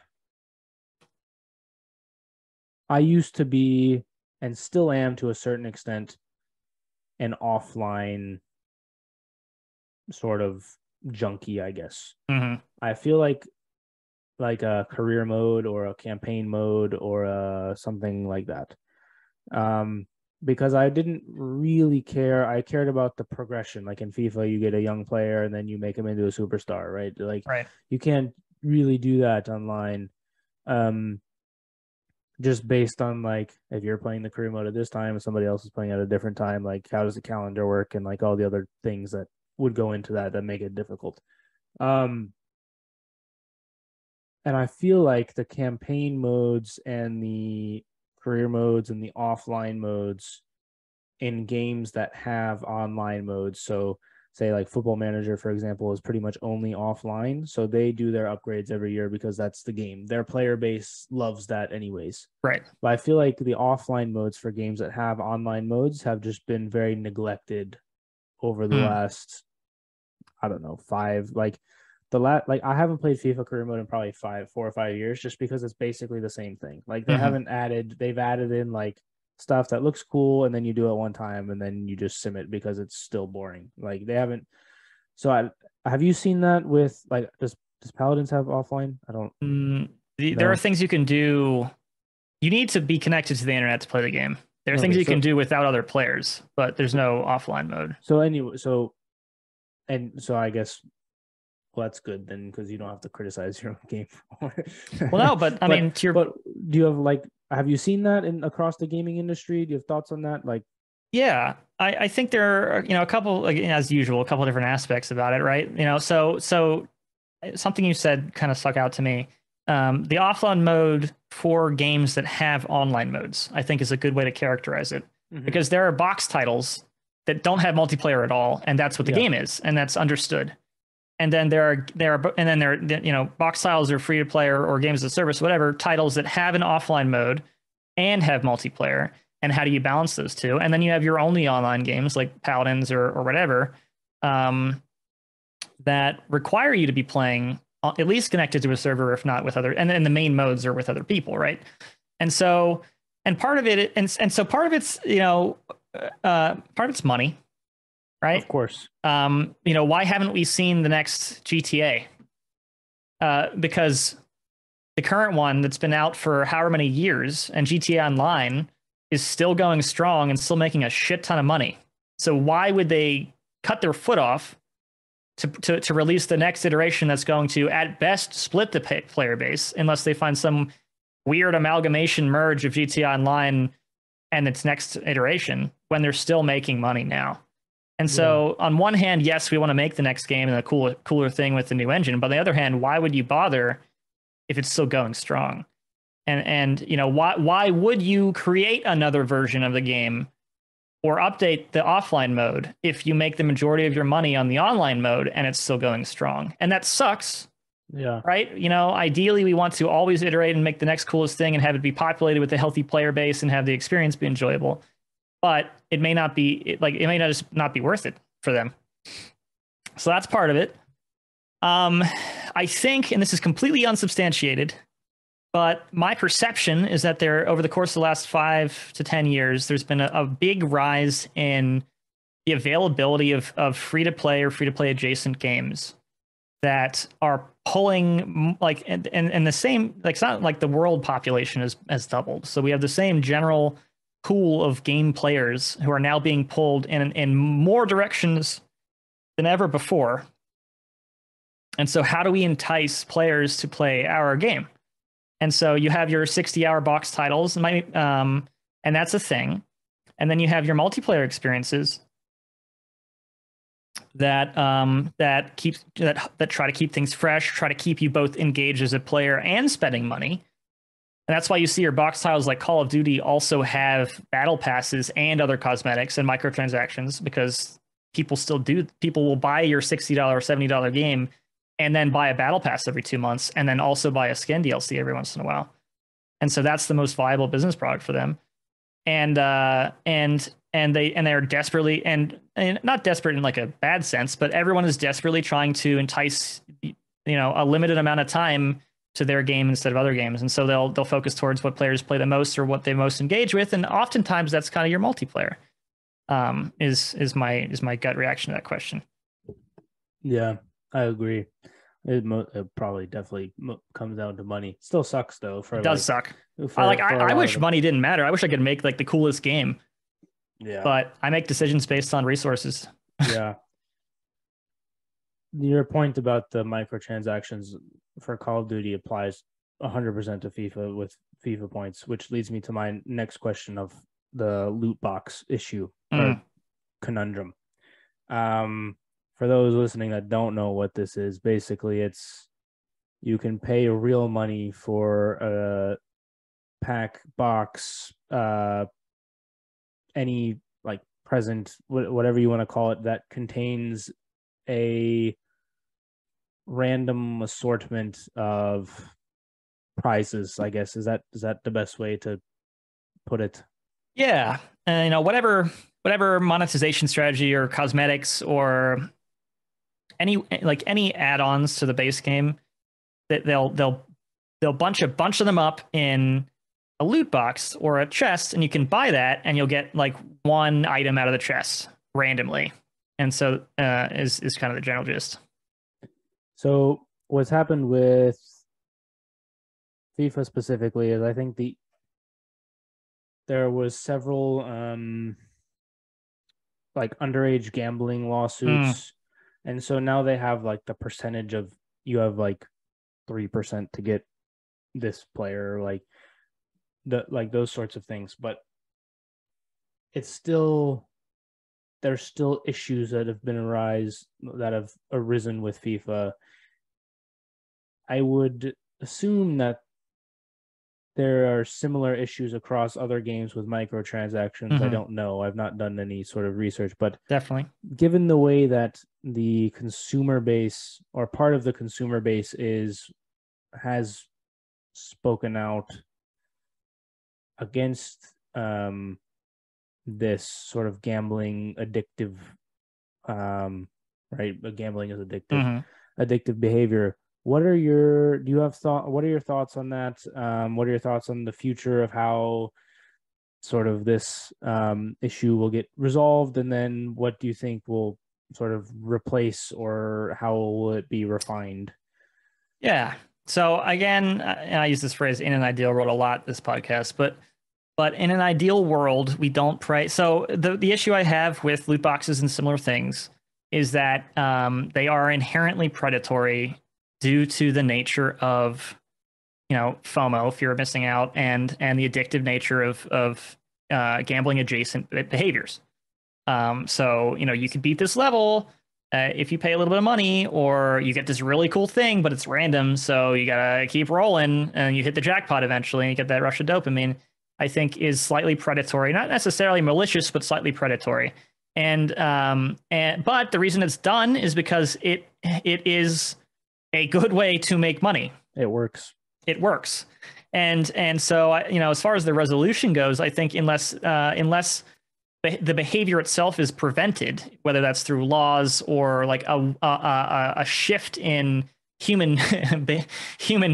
[SPEAKER 1] I used to be and still am to a certain extent an offline sort of junkie, I guess.
[SPEAKER 2] Mm-hmm.
[SPEAKER 1] I feel like a career mode or a campaign mode or something like that. Um, because I didn't really care. I cared about the progression. Like in FIFA, you get a young player and then you make him into a superstar, right? Like
[SPEAKER 2] Right.
[SPEAKER 1] you can't really do that online. Um, just based on like if you're playing the career mode at this time and somebody else is playing at a different time, like how does the calendar work and like all the other things that would go into that make it difficult. Um, and I feel like the campaign modes and the career modes and the offline modes in games that have online modes. So, say like Football Manager, for example, is pretty much only offline. So they do their upgrades every year because that's the game. Their player base loves that, anyways.
[SPEAKER 2] Right.
[SPEAKER 1] But I feel like the offline modes for games that have online modes have just been very neglected over the
[SPEAKER 2] Mm.
[SPEAKER 1] last, I don't know, five, like I haven't played FIFA career mode in probably 4 or 5 years just because it's basically the same thing. Like
[SPEAKER 2] Mm-hmm.
[SPEAKER 1] they've added in like stuff that looks cool and then you do it one time and then you just sim it because it's still boring. Like they haven't. So have you seen that with like does Paladins have offline? I don't
[SPEAKER 2] There are
[SPEAKER 1] know.
[SPEAKER 2] things you can do. You need to be connected to the internet to play the game. There are things
[SPEAKER 1] Okay,
[SPEAKER 2] you can do without other players, but there's no offline mode.
[SPEAKER 1] so anyway, so I guess well that's good then because you don't have to criticize your own game.
[SPEAKER 2] Well, no, but I
[SPEAKER 1] but
[SPEAKER 2] mean, to your
[SPEAKER 1] but do you have you seen that in across the gaming industry? Do you have thoughts on that? Like
[SPEAKER 2] yeah, I think there are a couple like as usual a couple different aspects about it, right? So something you said kind of stuck out to me. The offline mode for games that have online modes, I think, is a good way to characterize it
[SPEAKER 1] mm-hmm.
[SPEAKER 2] because there are box titles that don't have multiplayer at all, and that's what the
[SPEAKER 1] Yeah.
[SPEAKER 2] game is, and that's understood. And then there are box titles or free to play or games as a service, whatever titles that have an offline mode and have multiplayer. And how do you balance those two? And then you have your only online games like Paladins or whatever. Um, that require you to be playing at least connected to a server, if not with other, and then the main modes are with other people, right? And so, and part of it, and so part of it's, part of it's money, right?
[SPEAKER 1] Of course.
[SPEAKER 2] Why haven't we seen the next GTA? Because the current one that's been out for however many years and GTA Online is still going strong and still making a shit ton of money. So why would they cut their foot off to release the next iteration that's going to, at best, split the player base unless they find some weird amalgamation merge of GTA Online and its next iteration when they're still making money now? And so, on one hand, yes, we want to make the next game and a cooler thing with the new engine. But on the other hand, why would you bother if it's still going strong? And why would you create another version of the game or update the offline mode if you make the majority of your money on the online mode and it's still going strong? And that sucks.
[SPEAKER 1] Yeah.
[SPEAKER 2] Right. Ideally, we want to always iterate and make the next coolest thing and have it be populated with a healthy player base and have the experience be enjoyable. But it may not be it may not just not be worth it for them. So that's part of it. I think, and this is completely unsubstantiated, but my perception is that over the course of the last 5 to 10 years, there's been a big rise in the availability of free-to-play or free-to-play adjacent games that are pulling and the same, like it's not like the world population has doubled. So we have the same general pool of game players who are now being pulled in more directions than ever before. And so how do we entice players to play our game? And so you have your 60-hour box titles, and that's a thing. And then you have your multiplayer experiences that try to keep things fresh, try to keep you both engaged as a player and spending money. And that's why you see your box titles like Call of Duty also have battle passes and other cosmetics and microtransactions because people will buy your $60, $70 game and then buy a battle pass every 2 months and then also buy a skin DLC every once in a while. And so that's the most viable business product for them. And they're desperately and not desperate in like a bad sense, but everyone is desperately trying to entice a limited amount of time to their game instead of other games, and so they'll focus towards what players play the most or what they most engage with, and oftentimes that's kind of your multiplayer. Is my gut reaction to that question.
[SPEAKER 1] Yeah, I agree. It probably definitely comes down to money. Still sucks though.
[SPEAKER 2] It does suck. I wish money didn't matter. I wish I could make like the coolest game.
[SPEAKER 1] Yeah,
[SPEAKER 2] but I make decisions based on resources.
[SPEAKER 1] Yeah. Your point about the microtransactions for Call of Duty applies 100% to FIFA with FIFA points, which leads me to my next question of the loot box issue or conundrum. For those listening that don't know what this is, basically it's you can pay real money for a pack, box, any like present, whatever you want to call it, that contains a random assortment of prizes, I guess. Is that the best way to put it?
[SPEAKER 2] Yeah. Whatever monetization strategy or cosmetics or any add-ons to the base game, that they'll bunch a bunch of them up in a loot box or a chest, and you can buy that and you'll get like one item out of the chest randomly. And so is kind of the general gist.
[SPEAKER 1] So what's happened with FIFA specifically is I think there was several like underage gambling lawsuits. And so now they have like the percentage of, you have like 3% to get this player, like those sorts of things. But it's still, there's still issues that have arisen with FIFA. I would assume that there are similar issues across other games with microtransactions. I don't know. I've not done any sort of research, but
[SPEAKER 2] definitely,
[SPEAKER 1] given the way that the consumer base or part of the consumer base has spoken out against this sort of gambling addictive, right? Gambling is addictive behavior. What are your thoughts on that? What are your thoughts on the future of how sort of this issue will get resolved? And then what do you think will sort of replace, or how will it be refined?
[SPEAKER 2] Yeah. So again, I use this phrase "in an ideal world" a lot this podcast, but in an ideal world, we don't pray. So the issue I have with loot boxes and similar things is that they are inherently predatory due to the nature of, FOMO, fear of missing out, and the addictive nature of gambling adjacent behaviors. So you can beat this level if you pay a little bit of money, or you get this really cool thing, but it's random, so you gotta keep rolling, and you hit the jackpot eventually, and you get that rush of dopamine. I think is slightly predatory, not necessarily malicious, but slightly predatory. But the reason it's done is because it is a good way to make money.
[SPEAKER 1] It works.
[SPEAKER 2] And so, as far as the resolution goes, I think unless the behavior itself is prevented, whether that's through laws or like a shift in human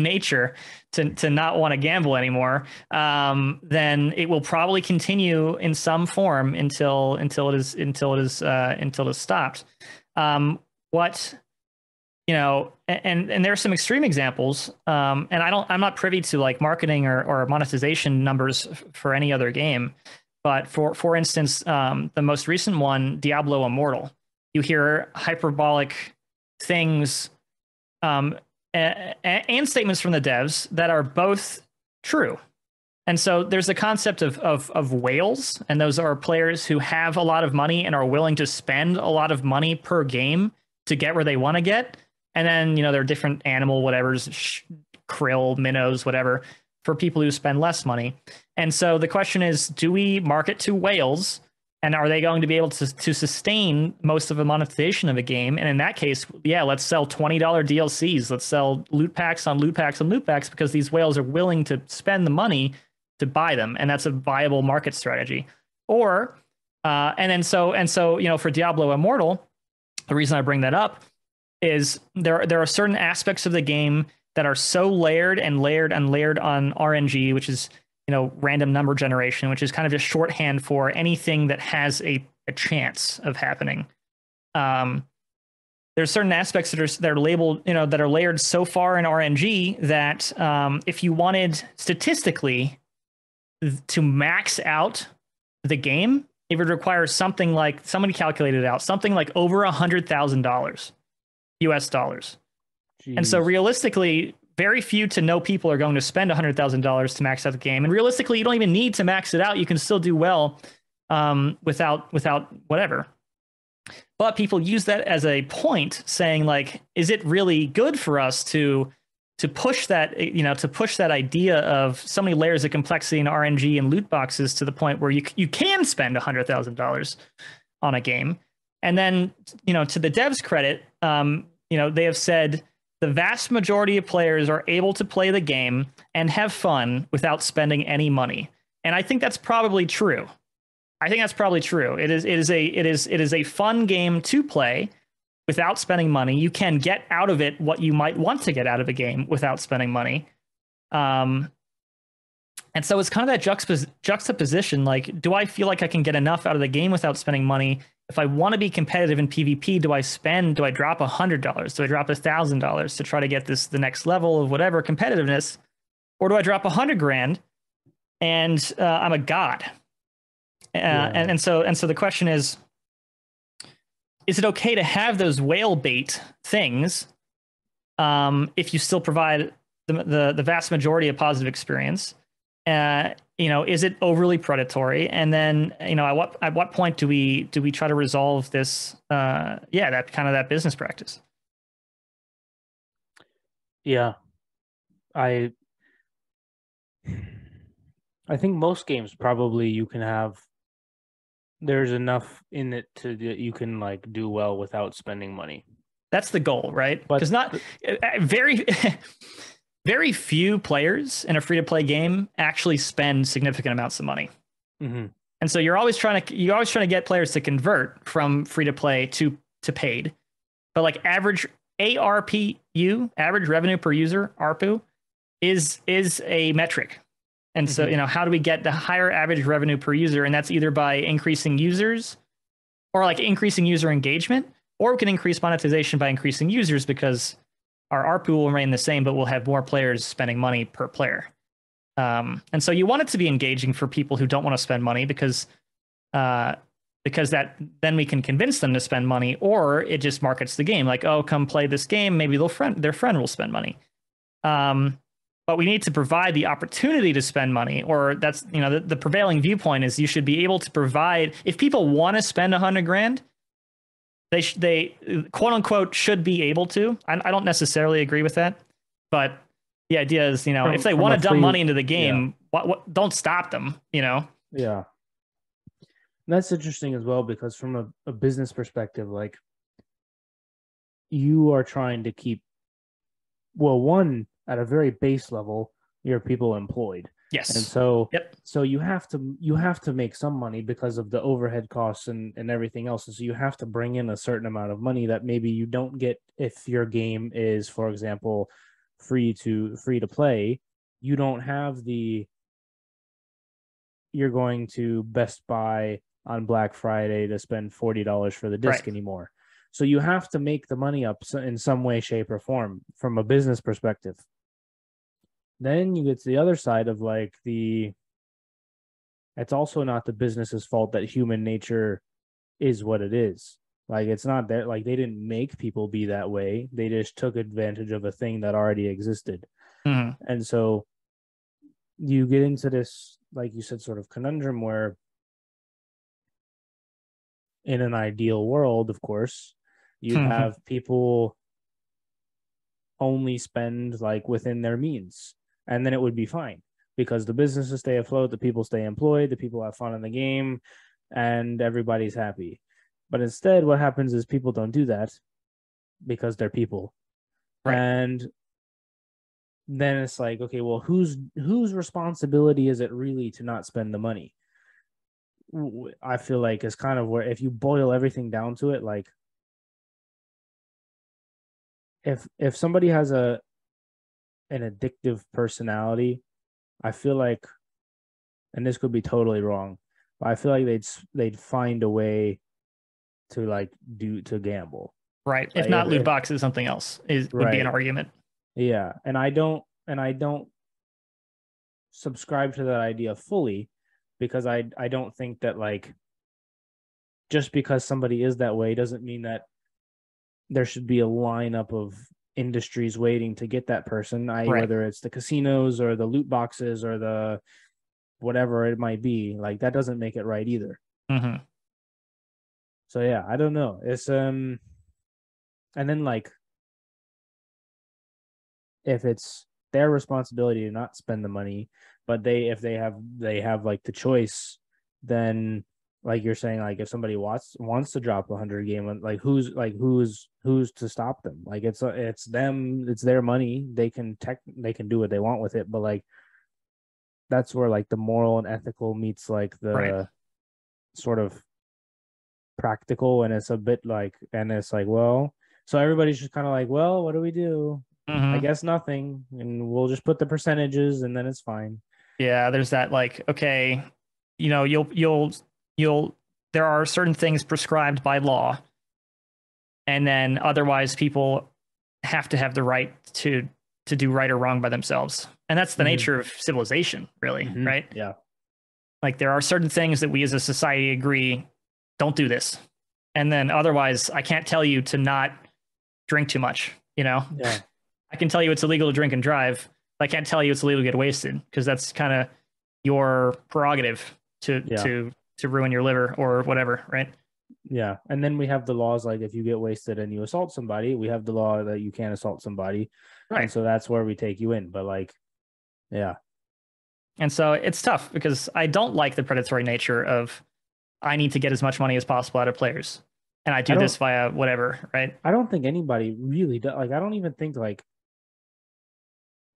[SPEAKER 2] nature to not want to gamble anymore, then it will probably continue in some form until it is stopped. And there are some extreme examples, and I'm not privy to like marketing or monetization numbers for any other game, but for instance, the most recent one, Diablo Immortal, you hear hyperbolic things and statements from the devs that are both true. And so there's the concept of whales, and those are players who have a lot of money and are willing to spend a lot of money per game to get where they want to get. And then, there are different animal whatevers, krill, minnows, whatever, for people who spend less money. And so the question is, do we market to whales, and are they going to be able to sustain most of the monetization of a game? And in that case, yeah, let's sell $20 DLCs. Let's sell loot packs on loot packs on loot packs, because these whales are willing to spend the money to buy them. And that's a viable market strategy. Or, for Diablo Immortal, the reason I bring that up is there are certain aspects of the game that are so layered and layered and layered on RNG, which is, random number generation, which is kind of just shorthand for anything that has a chance of happening. There's certain aspects that are labeled, that are layered so far in RNG that if you wanted statistically to max out the game, it would require something like, somebody calculated it out, something like over $100,000 US dollars.
[SPEAKER 1] Jeez.
[SPEAKER 2] And so realistically, very few to no people are going to spend $100,000 to max out the game. And realistically, you don't even need to max it out. You can still do well without whatever. But people use that as a point, saying like, is it really good for us to push that, to push that idea of so many layers of complexity in RNG and loot boxes to the point where you can spend $100,000 on a game? And then, to the devs' credit, they have said the vast majority of players are able to play the game and have fun without spending any money. And I think that's probably true. It is a fun game to play without spending money. You can get out of it what you might want to get out of a game without spending money. And so it's kind of that juxtaposition. Like, do I feel like I can get enough out of the game without spending money? If I want to be competitive in PvP, do I drop $100? Do I drop $1,000 to try to get the next level of whatever competitiveness? Or do I drop $100,000 and I'm a god? And so the question is it okay to have those whale bait things if you still provide the vast majority of positive experience? Is it overly predatory? And then, at what point do we try to resolve this? That kind of that business practice.
[SPEAKER 1] Yeah, I think most games probably you can have. There's enough in it that you can like do well without spending money.
[SPEAKER 2] That's the goal, right? Because not very. Very few players in a free-to-play game actually spend significant amounts of money.
[SPEAKER 1] Mm-hmm.
[SPEAKER 2] And so you're always trying to get players to convert from free-to-play to paid. But like average ARPU, average revenue per user, ARPU, is a metric. And so, how do we get the higher average revenue per user? And that's either by increasing users or like increasing user engagement, or we can increase monetization by increasing users because our ARPU will remain the same, but we'll have more players spending money per player. And so you want it to be engaging for people who don't want to spend money because that then we can convince them to spend money, or it just markets the game like, oh, come play this game. Maybe their friend will spend money. But we need to provide the opportunity to spend money, or that's, the prevailing viewpoint is you should be able to provide, if people want to spend $100,000, they quote unquote should be able to. I don't necessarily agree with that, but the idea is, if they want to dump money into the game, what don't stop them, Yeah.
[SPEAKER 1] And that's interesting as well, because from a business perspective, like you are trying to keep, one, at a very base level, your people employed.
[SPEAKER 2] Yes.
[SPEAKER 1] And so, so you have to make some money because of the overhead costs and everything else. And so you have to bring in a certain amount of money that maybe you don't get if your game is, for example, free to play. You don't have you're going to Best Buy on Black Friday to spend $40 for the disc anymore. So you have to make the money up in some way, shape, or form from a business perspective. Then you get to the other side of like it's also not the business's fault that human nature is what it is. Like, it's not that, like, they didn't make people be that way. They just took advantage of a thing that already existed.
[SPEAKER 2] Mm-hmm.
[SPEAKER 1] And so you get into this, like you said, sort of conundrum where in an ideal world, of course, you'd have people only spend like within their means, and then it would be fine because the businesses stay afloat, the people stay employed, the people have fun in the game, and everybody's happy. But instead, what happens is people don't do that because they're people. Right. And then it's like, okay, well, whose responsibility is it really to not spend the money? I feel like it's kind of where, if you boil everything down to it, like if somebody has a an addictive personality, I feel like, and this could be totally wrong, but I feel like they'd find a way to like to gamble.
[SPEAKER 2] Right. If
[SPEAKER 1] Like
[SPEAKER 2] not loot
[SPEAKER 1] if
[SPEAKER 2] boxes, something else would be an
[SPEAKER 1] right,
[SPEAKER 2] argument.
[SPEAKER 1] yeah, and I don't subscribe to that idea fully because I don't think that like just because somebody is that way doesn't mean that there should be a lineup of industries waiting to get that person, i.e.,
[SPEAKER 2] Right.
[SPEAKER 1] whether it's the casinos or the loot boxes or the whatever it might be. Like that doesn't make it right either.
[SPEAKER 2] Mm-hmm.
[SPEAKER 1] So yeah, I don't know. It's and then like if it's their responsibility to not spend the money, but if they have like the choice, then like you're saying, like if somebody wants to drop 100 game, like who's to stop them? Like it's them, it's their money. They can do what they want with it, but like that's where like the moral and ethical meets like
[SPEAKER 2] Right.
[SPEAKER 1] the sort of practical, and it's a bit like, and it's like, well, so everybody's just kind of like, well, what do we do? I
[SPEAKER 2] Mm-hmm.
[SPEAKER 1] guess nothing, and we'll just put the percentages, and then it's fine.
[SPEAKER 2] Yeah, there's that like, okay, you'll there are certain things prescribed by law, and then otherwise people have to have the right to do right or wrong by themselves. And that's the
[SPEAKER 1] Mm-hmm.
[SPEAKER 2] nature of civilization, really,
[SPEAKER 1] Mm-hmm.
[SPEAKER 2] right?
[SPEAKER 1] Yeah.
[SPEAKER 2] Like there are certain things that we as a society agree, don't do this. And then otherwise I can't tell you to not drink too much, you know?
[SPEAKER 1] Yeah.
[SPEAKER 2] I can tell you it's illegal to drink and drive. But I can't tell you it's illegal to get wasted because that's kind of your prerogative
[SPEAKER 1] Yeah.
[SPEAKER 2] to ruin your liver or whatever, right?
[SPEAKER 1] Yeah. And then we have the laws, like if you get wasted and you assault somebody, we have the law that you can't assault somebody. And
[SPEAKER 2] Right.
[SPEAKER 1] so that's where we take you in. But like, yeah.
[SPEAKER 2] And so it's tough because I don't like the predatory nature of I need to get as much money as possible out of players. And I
[SPEAKER 1] I
[SPEAKER 2] do
[SPEAKER 1] don't
[SPEAKER 2] this via whatever, right?
[SPEAKER 1] I don't think anybody really does. Like I don't even think like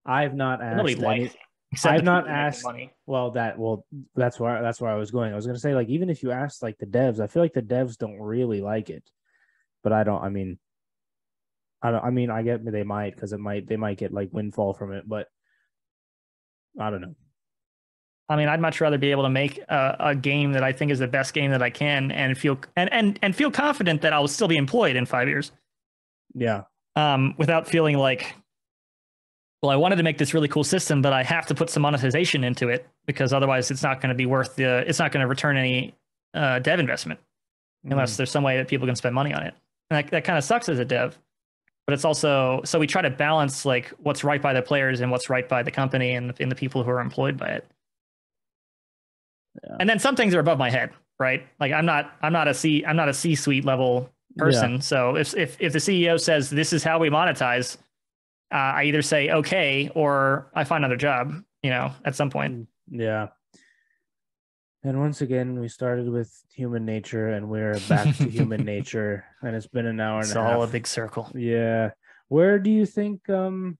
[SPEAKER 1] I've not
[SPEAKER 2] But nobody
[SPEAKER 1] asked
[SPEAKER 2] likes
[SPEAKER 1] any
[SPEAKER 2] it except
[SPEAKER 1] I've
[SPEAKER 2] the
[SPEAKER 1] not
[SPEAKER 2] people who make the
[SPEAKER 1] asked
[SPEAKER 2] money.
[SPEAKER 1] well that's where I was going. I was gonna say like even if you ask like the devs, I feel like the devs don't really like it. But I mean I get they might because they might get like windfall from it, but I don't know.
[SPEAKER 2] I mean, I'd much rather be able to make a game that I think is the best game that I can and feel confident that I'll still be employed in 5 years.
[SPEAKER 1] Yeah.
[SPEAKER 2] Without feeling like, well, I wanted to make this really cool system, but I have to put some monetization into it because otherwise it's not going to be it's not going to return any dev investment unless
[SPEAKER 1] Mm,
[SPEAKER 2] there's some way that people can spend money on it. And that kind of sucks as a dev, but it's also, so we try to balance like what's right by the players and what's right by the company and the people who are employed by it.
[SPEAKER 1] yeah.
[SPEAKER 2] And then some things are above my head, right? Like I'm not a C-suite level
[SPEAKER 1] Yeah.
[SPEAKER 2] person. So if the CEO says this is how we monetize, I either say okay or I find another job, at some point.
[SPEAKER 1] Yeah. And once again, we started with human nature and we're back to human nature. And it's been an hour and
[SPEAKER 2] It's
[SPEAKER 1] a
[SPEAKER 2] all a
[SPEAKER 1] half.
[SPEAKER 2] big circle.
[SPEAKER 1] Yeah. Where do you think are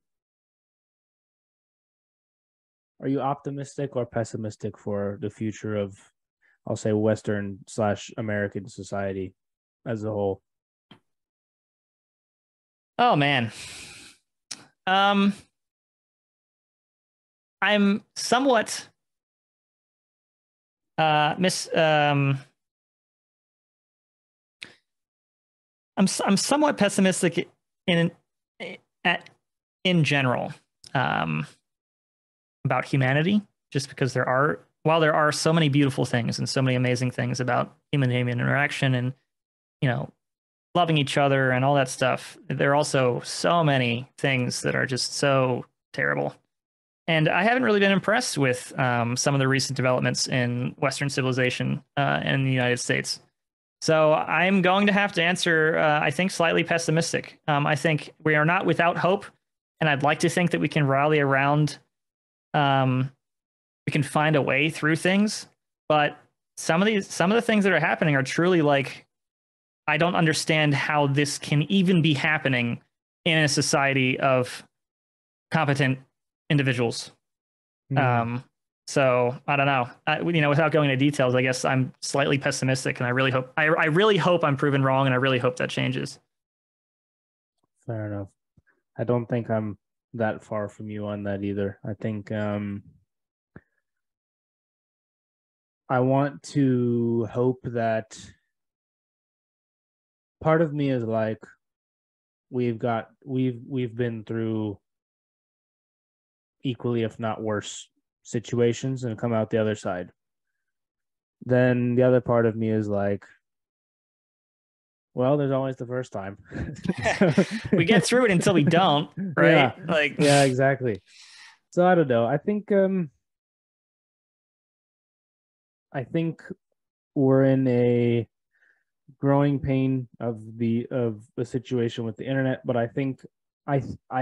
[SPEAKER 1] you optimistic or pessimistic for the future of, I'll say, Western slash American society as a whole?
[SPEAKER 2] Oh man. Um, I'm somewhat miss I'm somewhat pessimistic in at in general um, about humanity, just because while there are so many beautiful things and so many amazing things about human interaction and loving each other and all that stuff, there are also so many things that are just so terrible. And I haven't really been impressed with some of the recent developments in Western civilization and the United States. So I'm going to have to answer, I think, slightly pessimistic. I think we are not without hope, and I'd like to think that we can rally around. We can find a way through things, but some of the things that are happening are truly like, I don't understand how this can even be happening in a society of competent individuals.
[SPEAKER 1] Hmm.
[SPEAKER 2] So I don't know. Without going into details, I guess I'm slightly pessimistic, and I really hope I'm proven wrong, and I really hope that changes.
[SPEAKER 1] Fair enough. I don't think I'm that far from you on that either. I think I want to hope that part of me is like we've been through equally, if not worse, situations and come out the other side. Then the other part of me is like, well, there's always the first time.
[SPEAKER 2] We get through it until we don't, right?
[SPEAKER 1] Yeah. Yeah, exactly. So I don't know. I think we're in a growing pain of the situation with the internet, but I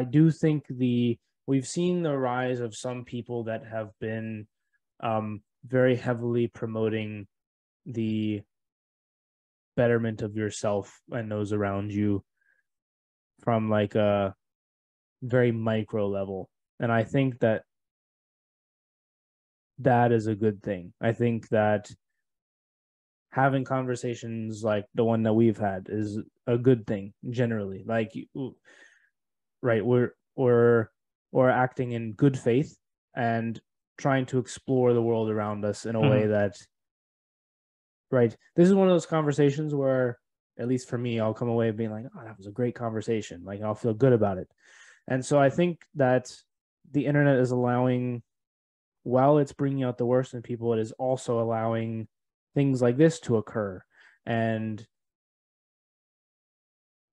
[SPEAKER 1] do think we've seen the rise of some people that have been very heavily promoting the betterment of yourself and those around you from like a very micro level. And I think that is a good thing. I think that having conversations like the one that we've had is a good thing generally. Like, right, we're acting in good faith and trying to explore the world around us in a way that, right, this is one of those conversations where, at least for me, I'll come away being like, oh, that was a great conversation. Like, I'll feel good about it. And so I think that the internet is allowing, while it's bringing out the worst in people, it is also allowing things like this to occur. And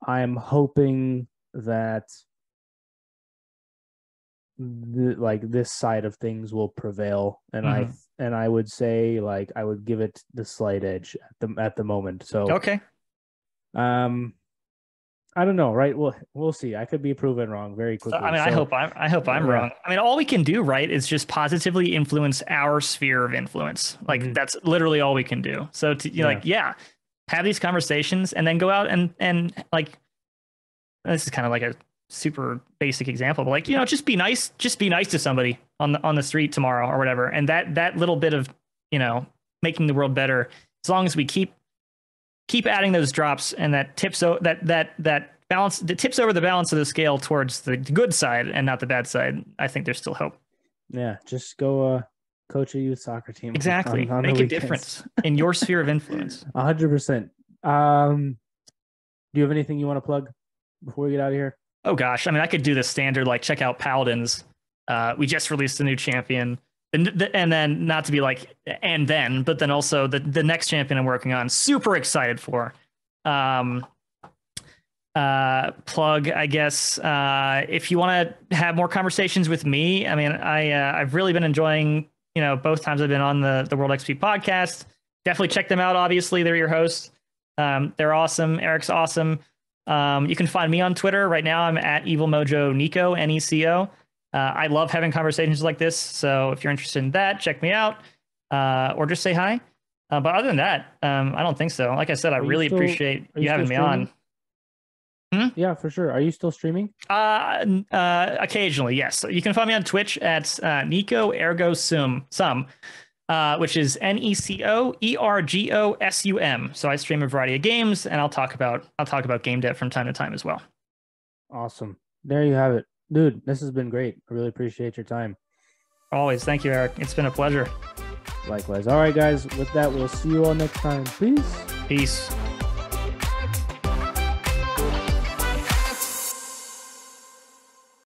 [SPEAKER 1] I'm hoping that this side of things will prevail, and I would say, like, I would give it the slight edge at the moment. So
[SPEAKER 2] okay,
[SPEAKER 1] I don't know, right? We'll see. I could be proven wrong very quickly.
[SPEAKER 2] So, I mean, I hope I'm wrong. I mean, all we can do, right, is just positively influence our sphere of influence. Like that's literally all we can do. So have these conversations and then go out and like, this is kind of like a super basic example, but like, just be nice to somebody on the street tomorrow or whatever. And that little bit of, making the world better, as long as we keep adding those drops, and that tips that balance, that tips over the balance of the scale towards the good side and not the bad side, I think there's still hope.
[SPEAKER 1] Yeah, just go coach a youth soccer team.
[SPEAKER 2] Exactly. Make a difference in your sphere of influence.
[SPEAKER 1] 100%. Do you have anything you want to plug before we get out of here?
[SPEAKER 2] Oh gosh, I mean, I could do the standard, like, check out Paladins. We just released a new champion. And then, not to be like, and then, but then also the next champion I'm working on, super excited for. Plug, I guess, if you want to have more conversations with me. I mean, I've really been enjoying, both times I've been on the World XP podcast. Definitely check them out. Obviously, they're your hosts. They're awesome. Eric's awesome. You can find me on Twitter right now. I'm at Evil Mojo Nico, Neco. I love having conversations like this. So if you're interested in that, check me out, or just say hi. But other than that, I don't think so. Like I said, I really appreciate you having me on.
[SPEAKER 1] Yeah, for sure. Are you still streaming?
[SPEAKER 2] Occasionally, yes. You can find me on Twitch at Nico Ergo Sum, which is NECOERGOSUM. So I stream a variety of games, and I'll talk about game dev from time to time as well.
[SPEAKER 1] Awesome. There you have it. Dude, this has been great. I really appreciate your time.
[SPEAKER 2] Always. Thank you, Eric. It's been a pleasure.
[SPEAKER 1] Likewise. All right, guys. With that, we'll see you all next time. Peace.
[SPEAKER 2] Peace.